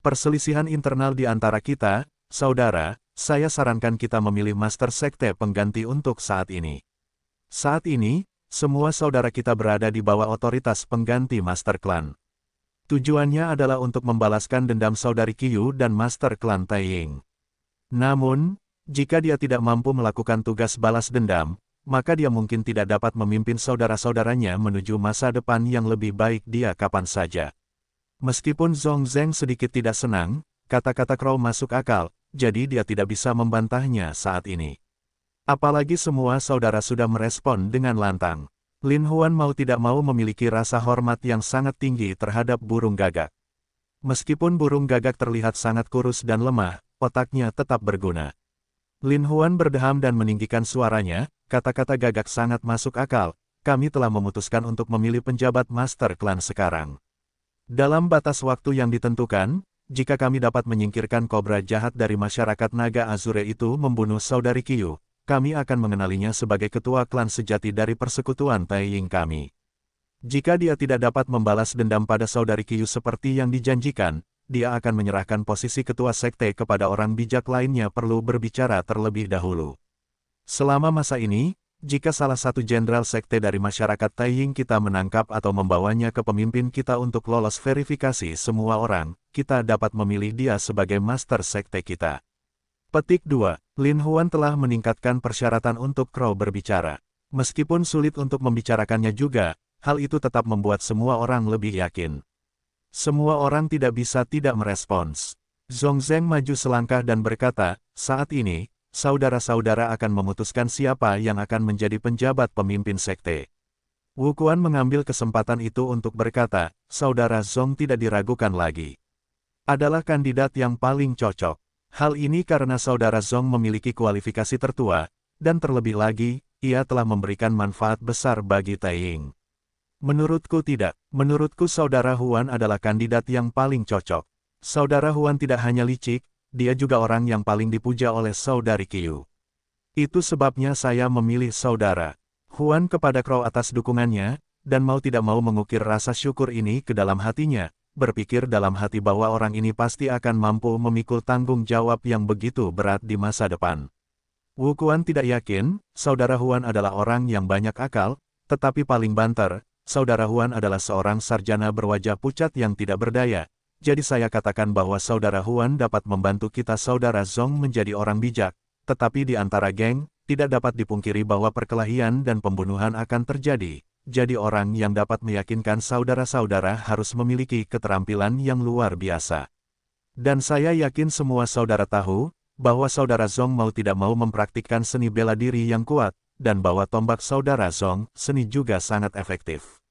perselisihan internal di antara kita, saudara, saya sarankan kita memilih Master Sekte pengganti untuk saat ini. Saat ini, semua saudara kita berada di bawah otoritas pengganti Master Klan. Tujuannya adalah untuk membalaskan dendam Saudari Qiu dan Master Klan Taiying. Namun, jika dia tidak mampu melakukan tugas balas dendam, maka dia mungkin tidak dapat memimpin saudara-saudaranya menuju masa depan yang lebih baik dia kapan saja." Meskipun Zhongzheng sedikit tidak senang, kata-kata Crow masuk akal, jadi dia tidak bisa membantahnya saat ini. Apalagi semua saudara sudah merespon dengan lantang. Lin Huan mau tidak mau memiliki rasa hormat yang sangat tinggi terhadap burung gagak. Meskipun burung gagak terlihat sangat kurus dan lemah, otaknya tetap berguna. Lin Huan berdeham dan meninggikan suaranya, "Kata-kata gagak sangat masuk akal, kami telah memutuskan untuk memilih penjabat Master Klan sekarang. Dalam batas waktu yang ditentukan, jika kami dapat menyingkirkan kobra jahat dari masyarakat naga Azure itu membunuh Saudari Qiu, kami akan mengenalinya sebagai ketua klan sejati dari persekutuan Taiying kami. Jika dia tidak dapat membalas dendam pada Saudari Qiu seperti yang dijanjikan, dia akan menyerahkan posisi ketua sekte kepada orang bijak lainnya perlu berbicara terlebih dahulu. Selama masa ini, jika salah satu jenderal sekte dari masyarakat Taiying kita menangkap atau membawanya ke pemimpin kita untuk lolos verifikasi semua orang, kita dapat memilih dia sebagai Master Sekte kita." Petik 2. Lin Huan telah meningkatkan persyaratan untuk Crow berbicara. Meskipun sulit untuk membicarakannya juga, hal itu tetap membuat semua orang lebih yakin. Semua orang tidak bisa tidak merespons. Zhongzheng maju selangkah dan berkata, "Saat ini, saudara-saudara akan memutuskan siapa yang akan menjadi penjabat pemimpin sekte." Wu Quan mengambil kesempatan itu untuk berkata, "Saudara Zhong tidak diragukan lagi. Adalah kandidat yang paling cocok. Hal ini karena saudara Zhong memiliki kualifikasi tertua, dan terlebih lagi, ia telah memberikan manfaat besar bagi Taiying. Menurutku tidak. Menurutku saudara Huan adalah kandidat yang paling cocok. Saudara Huan tidak hanya licik, dia juga orang yang paling dipuja oleh Saudari Qiu. Itu sebabnya saya memilih saudara Huan kepada Crow atas dukungannya, dan mau tidak mau mengukir rasa syukur ini ke dalam hatinya, berpikir dalam hati bahwa orang ini pasti akan mampu memikul tanggung jawab yang begitu berat di masa depan. Wu Quan tidak yakin, saudara Huan adalah orang yang banyak akal, tetapi paling banter, Saudara Huan adalah seorang sarjana berwajah pucat yang tidak berdaya. Jadi saya katakan bahwa Saudara Huan dapat membantu kita Saudara Zong menjadi orang bijak. Tetapi di antara geng, tidak dapat dipungkiri bahwa perkelahian dan pembunuhan akan terjadi. Jadi orang yang dapat meyakinkan saudara-saudara harus memiliki keterampilan yang luar biasa. Dan saya yakin semua saudara tahu, bahwa Saudara Zong mau tidak mau mempraktikkan seni bela diri yang kuat, dan bahwa tombak Saudara Zong, seni juga sangat efektif.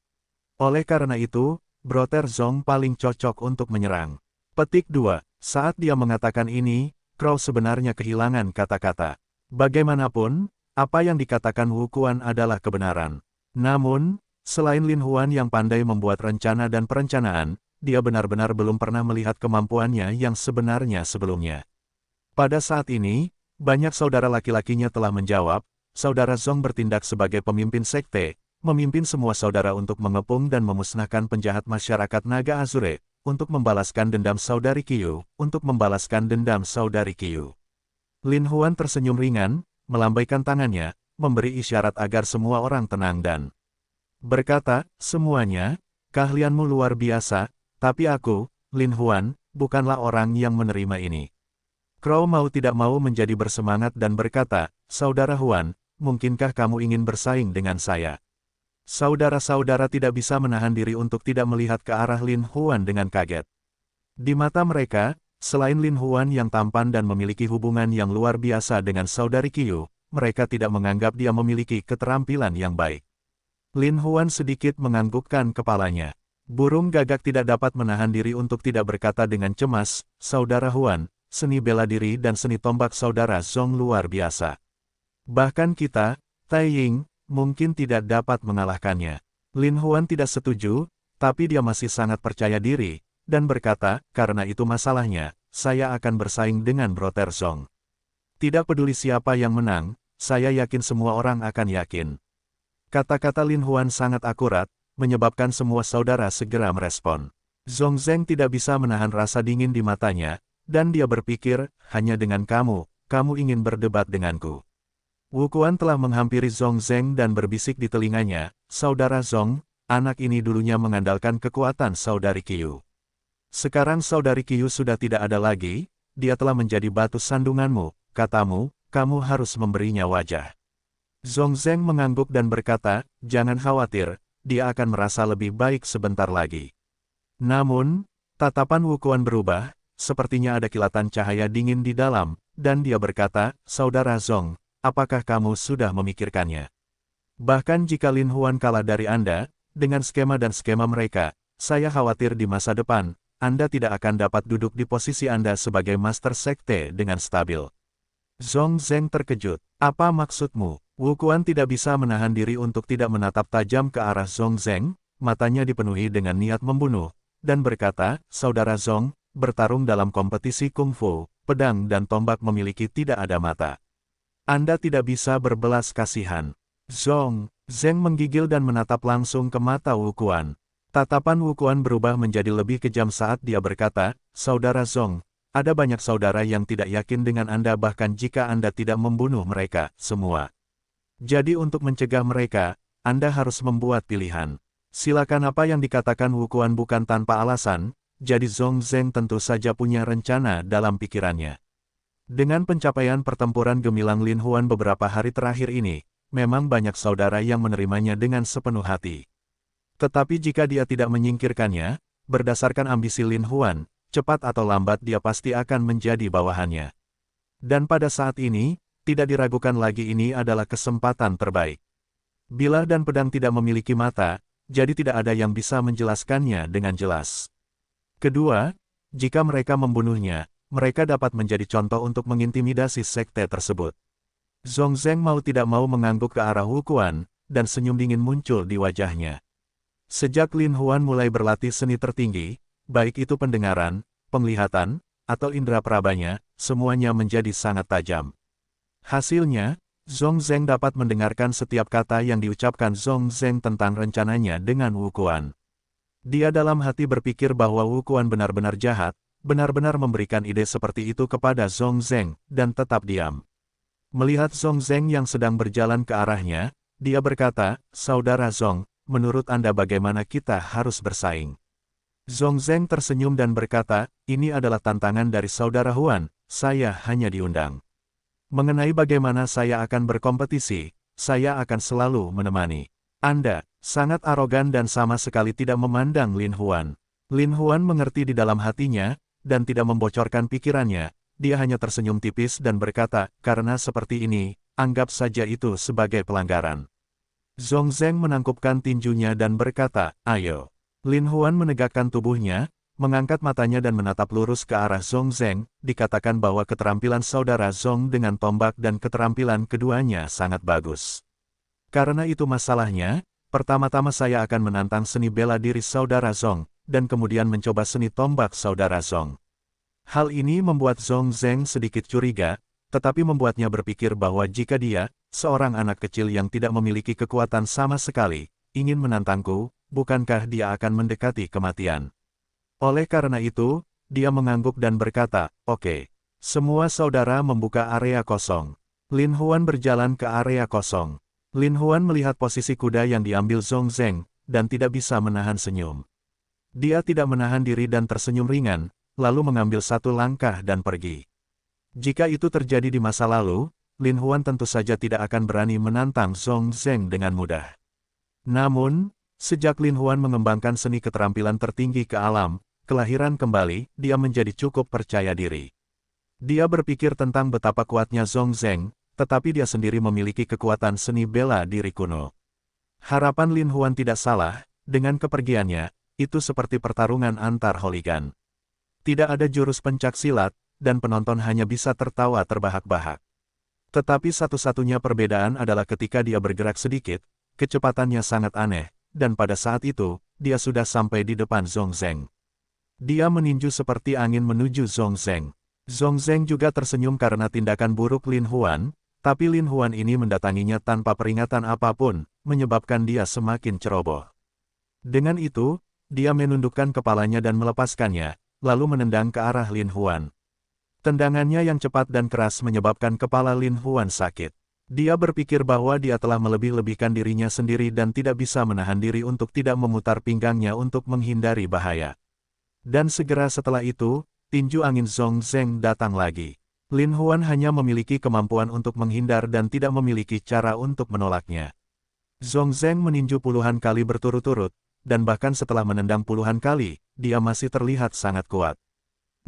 Oleh karena itu, Brother Zong paling cocok untuk menyerang. Petik 2. Saat dia mengatakan ini, Crow sebenarnya kehilangan kata-kata. Bagaimanapun, apa yang dikatakan Wu Quan adalah kebenaran. Namun, selain Lin Huan yang pandai membuat rencana dan perencanaan, dia benar-benar belum pernah melihat kemampuannya yang sebenarnya sebelumnya. Pada saat ini, banyak saudara laki-lakinya telah menjawab, Saudara Zong bertindak sebagai pemimpin sekte, memimpin semua saudara untuk mengepung dan memusnahkan penjahat masyarakat Naga Azure, untuk membalaskan dendam Saudari Qiu, Lin Huan tersenyum ringan, melambaikan tangannya, memberi isyarat agar semua orang tenang dan berkata, semuanya, keahlianmu luar biasa, tapi aku, Lin Huan, bukanlah orang yang menerima ini. Crow mau tidak mau menjadi bersemangat dan berkata, Saudara Huan, mungkinkah kamu ingin bersaing dengan saya? Saudara-saudara tidak bisa menahan diri untuk tidak melihat ke arah Lin Huan dengan kaget. Di mata mereka, selain Lin Huan yang tampan dan memiliki hubungan yang luar biasa dengan Saudari Qiu, mereka tidak menganggap dia memiliki keterampilan yang baik. Lin Huan sedikit menganggukkan kepalanya. Burung gagak tidak dapat menahan diri untuk tidak berkata dengan cemas, Saudara Huan, seni bela diri dan seni tombak Saudara Zong luar biasa. Bahkan kita, Tai Ying, mungkin tidak dapat mengalahkannya. Lin Huan tidak setuju, tapi dia masih sangat percaya diri, dan berkata, karena itu masalahnya, saya akan bersaing dengan Brother Zong. Tidak peduli siapa yang menang, saya yakin semua orang akan yakin. Kata-kata Lin Huan sangat akurat, menyebabkan semua saudara segera merespon. Zong Zeng tidak bisa menahan rasa dingin di matanya, dan dia berpikir, hanya dengan kamu ingin berdebat denganku. Wu Quan telah menghampiri Zong Zeng dan berbisik di telinganya, Saudara Zong, anak ini dulunya mengandalkan kekuatan Saudari Qiu. Sekarang Saudari Qiu sudah tidak ada lagi, dia telah menjadi batu sandunganmu, katamu, kamu harus memberinya wajah. Zong Zeng mengangguk dan berkata, jangan khawatir, dia akan merasa lebih baik sebentar lagi. Namun, tatapan Wu Quan berubah, sepertinya ada kilatan cahaya dingin di dalam, dan dia berkata, Saudara Zong, apakah kamu sudah memikirkannya? Bahkan jika Lin Huan kalah dari Anda, dengan skema dan skema mereka, saya khawatir di masa depan, Anda tidak akan dapat duduk di posisi Anda sebagai Master Sekte dengan stabil. Zong Zeng terkejut. Apa maksudmu? Wu Quan tidak bisa menahan diri untuk tidak menatap tajam ke arah Zong Zeng, matanya dipenuhi dengan niat membunuh, dan berkata, Saudara Zong, bertarung dalam kompetisi kungfu, pedang dan tombak memiliki tidak ada mata. Anda tidak bisa berbelas kasihan. Zong Zeng menggigil dan menatap langsung ke mata Wu Quan. Tatapan Wu Quan berubah menjadi lebih kejam saat dia berkata, Saudara Zong, ada banyak saudara yang tidak yakin dengan Anda bahkan jika Anda tidak membunuh mereka, semua. Jadi untuk mencegah mereka, Anda harus membuat pilihan. Silakan apa yang dikatakan Wu Quan bukan tanpa alasan, jadi Zong Zeng tentu saja punya rencana dalam pikirannya. Dengan pencapaian pertempuran gemilang Lin Huan beberapa hari terakhir ini, memang banyak saudara yang menerimanya dengan sepenuh hati. Tetapi jika dia tidak menyingkirkannya, berdasarkan ambisi Lin Huan, cepat atau lambat dia pasti akan menjadi bawahannya. Dan pada saat ini, tidak diragukan lagi ini adalah kesempatan terbaik. Bilah dan pedang tidak memiliki mata, jadi tidak ada yang bisa menjelaskannya dengan jelas. Kedua, jika mereka membunuhnya, mereka dapat menjadi contoh untuk mengintimidasi sekte tersebut. Zong Zeng mau tidak mau mengangguk ke arah Wu Quan, dan senyum dingin muncul di wajahnya. Sejak Lin Huan mulai berlatih seni tertinggi, baik itu pendengaran, penglihatan, atau indera perabanya, semuanya menjadi sangat tajam. Hasilnya, Zong Zeng dapat mendengarkan setiap kata yang diucapkan Zong Zeng tentang rencananya dengan Wu Quan. Dia dalam hati berpikir bahwa Wu Quan benar-benar jahat, benar-benar memberikan ide seperti itu kepada Zong Zeng, dan tetap diam. Melihat Zong Zeng yang sedang berjalan ke arahnya, dia berkata, Saudara Zong, menurut Anda bagaimana kita harus bersaing? Zhong Zheng tersenyum dan berkata, ini adalah tantangan dari Saudara Huan, saya hanya diundang. Mengenai bagaimana saya akan berkompetisi, saya akan selalu menemani. Anda sangat arogan dan sama sekali tidak memandang Lin Huan. Lin Huan mengerti di dalam hatinya, dan tidak membocorkan pikirannya. Dia hanya tersenyum tipis dan berkata, karena seperti ini, anggap saja itu sebagai pelanggaran. Zhong Zheng menangkupkan tinjunya dan berkata, ayo. Lin Huan menegakkan tubuhnya, mengangkat matanya dan menatap lurus ke arah Zhong Zheng, dikatakan bahwa keterampilan saudara Zhong dengan tombak dan keterampilan keduanya sangat bagus. Karena itu masalahnya, pertama-tama saya akan menantang seni bela diri saudara Zhong, dan kemudian mencoba seni tombak saudara Zhong. Hal ini membuat Zhong Zheng sedikit curiga, tetapi membuatnya berpikir bahwa jika dia, seorang anak kecil yang tidak memiliki kekuatan sama sekali, ingin menantangku, bukankah dia akan mendekati kematian? Oleh karena itu, dia mengangguk dan berkata, oke. Semua saudara membuka area kosong. Lin Huan berjalan ke area kosong. Lin Huan melihat posisi kuda yang diambil Zhong Zheng, dan tidak bisa menahan senyum. Dia tidak menahan diri dan tersenyum ringan, lalu mengambil satu langkah dan pergi. Jika itu terjadi di masa lalu, Lin Huan tentu saja tidak akan berani menantang Zhong Zheng dengan mudah. Namun, sejak Lin Huan mengembangkan seni keterampilan tertinggi ke alam, kelahiran kembali, dia menjadi cukup percaya diri. Dia berpikir tentang betapa kuatnya Zhong Zheng, tetapi dia sendiri memiliki kekuatan seni bela diri kuno. Harapan Lin Huan tidak salah, dengan kepergiannya, itu seperti pertarungan antar hooligan. Tidak ada jurus pencak silat, dan penonton hanya bisa tertawa terbahak-bahak. Tetapi satu-satunya perbedaan adalah ketika dia bergerak sedikit, kecepatannya sangat aneh, dan pada saat itu, dia sudah sampai di depan Zhong Zheng. Dia meninju seperti angin menuju Zhong Zheng. Zhong Zheng juga tersenyum karena tindakan buruk Lin Huan, tapi Lin Huan ini mendatanginya tanpa peringatan apapun, menyebabkan dia semakin ceroboh. Dengan itu, dia menundukkan kepalanya dan melepaskannya, lalu menendang ke arah Lin Huan. Tendangannya yang cepat dan keras menyebabkan kepala Lin Huan sakit. Dia berpikir bahwa dia telah melebih-lebihkan dirinya sendiri dan tidak bisa menahan diri untuk tidak memutar pinggangnya untuk menghindari bahaya. Dan segera setelah itu, tinju angin Zhong Zheng datang lagi. Lin Huan hanya memiliki kemampuan untuk menghindar dan tidak memiliki cara untuk menolaknya. Zhong Zheng meninju puluhan kali berturut-turut, dan bahkan setelah menendang puluhan kali, dia masih terlihat sangat kuat.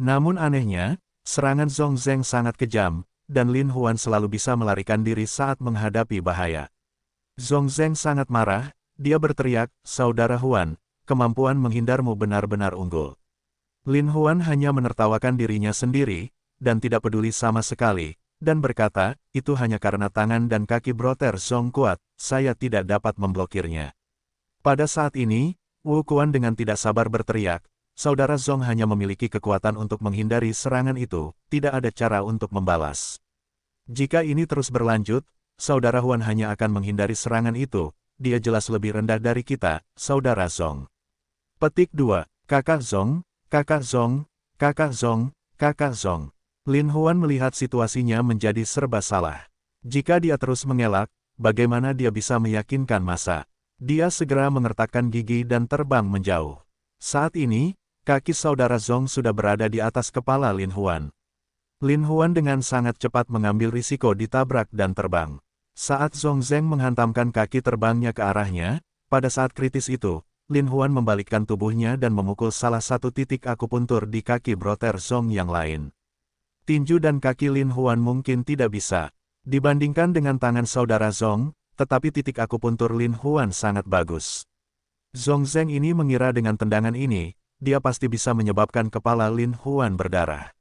Namun anehnya, serangan Zhong Zheng sangat kejam, dan Lin Huan selalu bisa melarikan diri saat menghadapi bahaya. Zhong Zheng sangat marah, dia berteriak, Saudara Huan, kemampuan menghindarmu benar-benar unggul. Lin Huan hanya menertawakan dirinya sendiri, dan tidak peduli sama sekali, dan berkata, itu hanya karena tangan dan kaki broter Zhong kuat, saya tidak dapat memblokirnya. Pada saat ini, Wu Quan dengan tidak sabar berteriak, Saudara Zhong hanya memiliki kekuatan untuk menghindari serangan itu, tidak ada cara untuk membalas. Jika ini terus berlanjut, Saudara Huan hanya akan menghindari serangan itu, dia jelas lebih rendah dari kita, Saudara Zhong. Petik 2, Kakak Zhong, Kakak Zhong, Kakak Zhong, Kakak Zhong. Lin Huan melihat situasinya menjadi serba salah. Jika dia terus mengelak, bagaimana dia bisa meyakinkan massa? Dia segera mengertakkan gigi dan terbang menjauh. Saat ini, kaki saudara Zhong sudah berada di atas kepala Lin Huan. Lin Huan dengan sangat cepat mengambil risiko ditabrak dan terbang. Saat Zhong Zheng menghantamkan kaki terbangnya ke arahnya, pada saat kritis itu, Lin Huan membalikkan tubuhnya dan memukul salah satu titik akupuntur di kaki broter Zhong yang lain. Tinju dan kaki Lin Huan mungkin tidak bisa dibandingkan dengan tangan saudara Zhong, tetapi titik akupuntur Lin Huan sangat bagus. Zhong Zheng ini mengira dengan tendangan ini, dia pasti bisa menyebabkan kepala Lin Huan berdarah.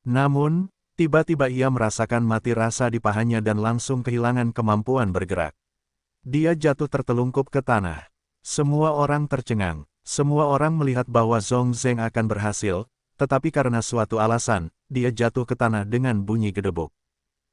Namun, tiba-tiba ia merasakan mati rasa di pahanya dan langsung kehilangan kemampuan bergerak. Dia jatuh tertelungkup ke tanah. Semua orang tercengang. Semua orang melihat bahwa Zhong Zheng akan berhasil, tetapi karena suatu alasan, dia jatuh ke tanah dengan bunyi gedebuk.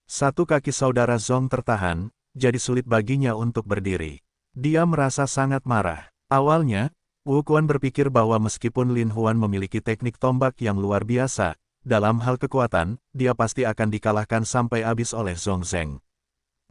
Satu kaki saudara Zhong tertahan, jadi sulit baginya untuk berdiri. Dia merasa sangat marah. Awalnya, Wu Quan berpikir bahwa meskipun Lin Huan memiliki teknik tombak yang luar biasa, dalam hal kekuatan, dia pasti akan dikalahkan sampai habis oleh Zhong Zheng.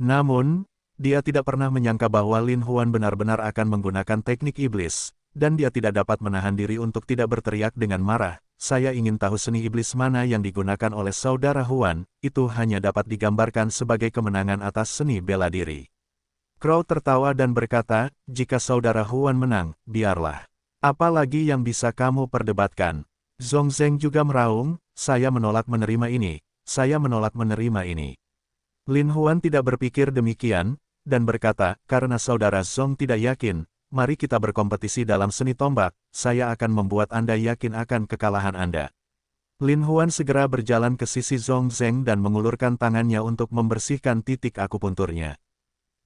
Namun, Dia tidak pernah menyangka bahwa Lin Huan benar-benar akan menggunakan teknik iblis, dan dia tidak dapat menahan diri untuk tidak berteriak dengan marah. Saya ingin tahu seni iblis mana yang digunakan oleh saudara Huan, itu hanya dapat digambarkan sebagai kemenangan atas seni bela diri. Crow tertawa dan berkata, jika saudara Huan menang, biarlah. Apalagi yang bisa kamu perdebatkan? Zhong Zeng juga meraung, saya menolak menerima ini, saya menolak menerima ini. Lin Huan tidak berpikir demikian, dan berkata, karena saudara Zhong tidak yakin, mari kita berkompetisi dalam seni tombak, saya akan membuat Anda yakin akan kekalahan Anda. Lin Huan segera berjalan ke sisi Zhong Zeng dan mengulurkan tangannya untuk membersihkan titik akupunturnya.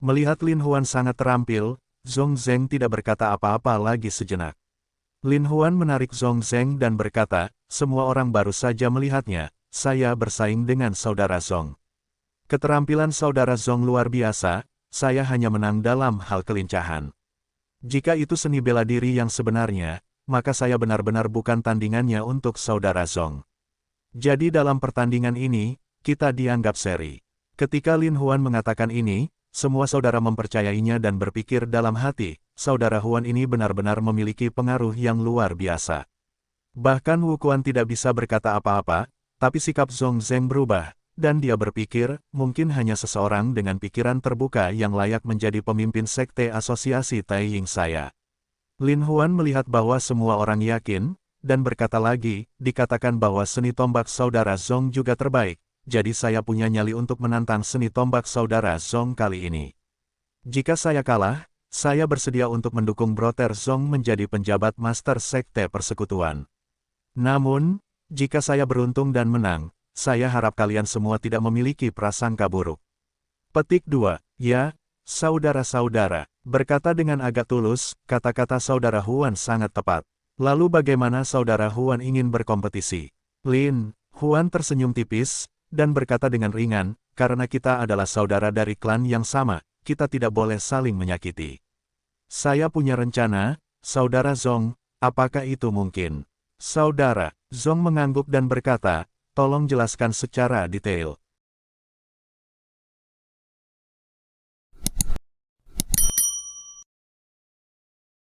Melihat Lin Huan sangat terampil, Zhong Zeng tidak berkata apa-apa lagi sejenak. Lin Huan menarik Zhong Zeng dan berkata, semua orang baru saja melihatnya, saya bersaing dengan saudara Zhong. Keterampilan saudara Zhong luar biasa, saya hanya menang dalam hal kelincahan. Jika itu seni bela diri yang sebenarnya, maka saya benar-benar bukan tandingannya untuk saudara Zhong. Jadi dalam pertandingan ini, kita dianggap seri. Ketika Lin Huan mengatakan ini, semua saudara mempercayainya dan berpikir dalam hati, saudara Huan ini benar-benar memiliki pengaruh yang luar biasa. Bahkan Wu Quan tidak bisa berkata apa-apa, tapi sikap Zhong Zeng berubah. Dan dia berpikir, mungkin hanya seseorang dengan pikiran terbuka yang layak menjadi pemimpin sekte asosiasi Taiying saya. Lin Huan melihat bahwa semua orang yakin, dan berkata lagi, dikatakan bahwa seni tombak saudara Zhong juga terbaik, jadi saya punya nyali untuk menantang seni tombak saudara Zhong kali ini. Jika saya kalah, saya bersedia untuk mendukung Brother Zhong menjadi penjabat master sekte persekutuan. Namun, jika saya beruntung dan menang, saya harap kalian semua tidak memiliki prasangka buruk. Petik 2. Ya, saudara-saudara, berkata dengan agak tulus, kata-kata saudara Huan sangat tepat. Lalu bagaimana saudara Huan ingin berkompetisi? Lin Huan tersenyum tipis, dan berkata dengan ringan, karena kita adalah saudara dari klan yang sama, kita tidak boleh saling menyakiti. Saya punya rencana, saudara Zhong, apakah itu mungkin? Saudara Zhong mengangguk dan berkata, tolong jelaskan secara detail.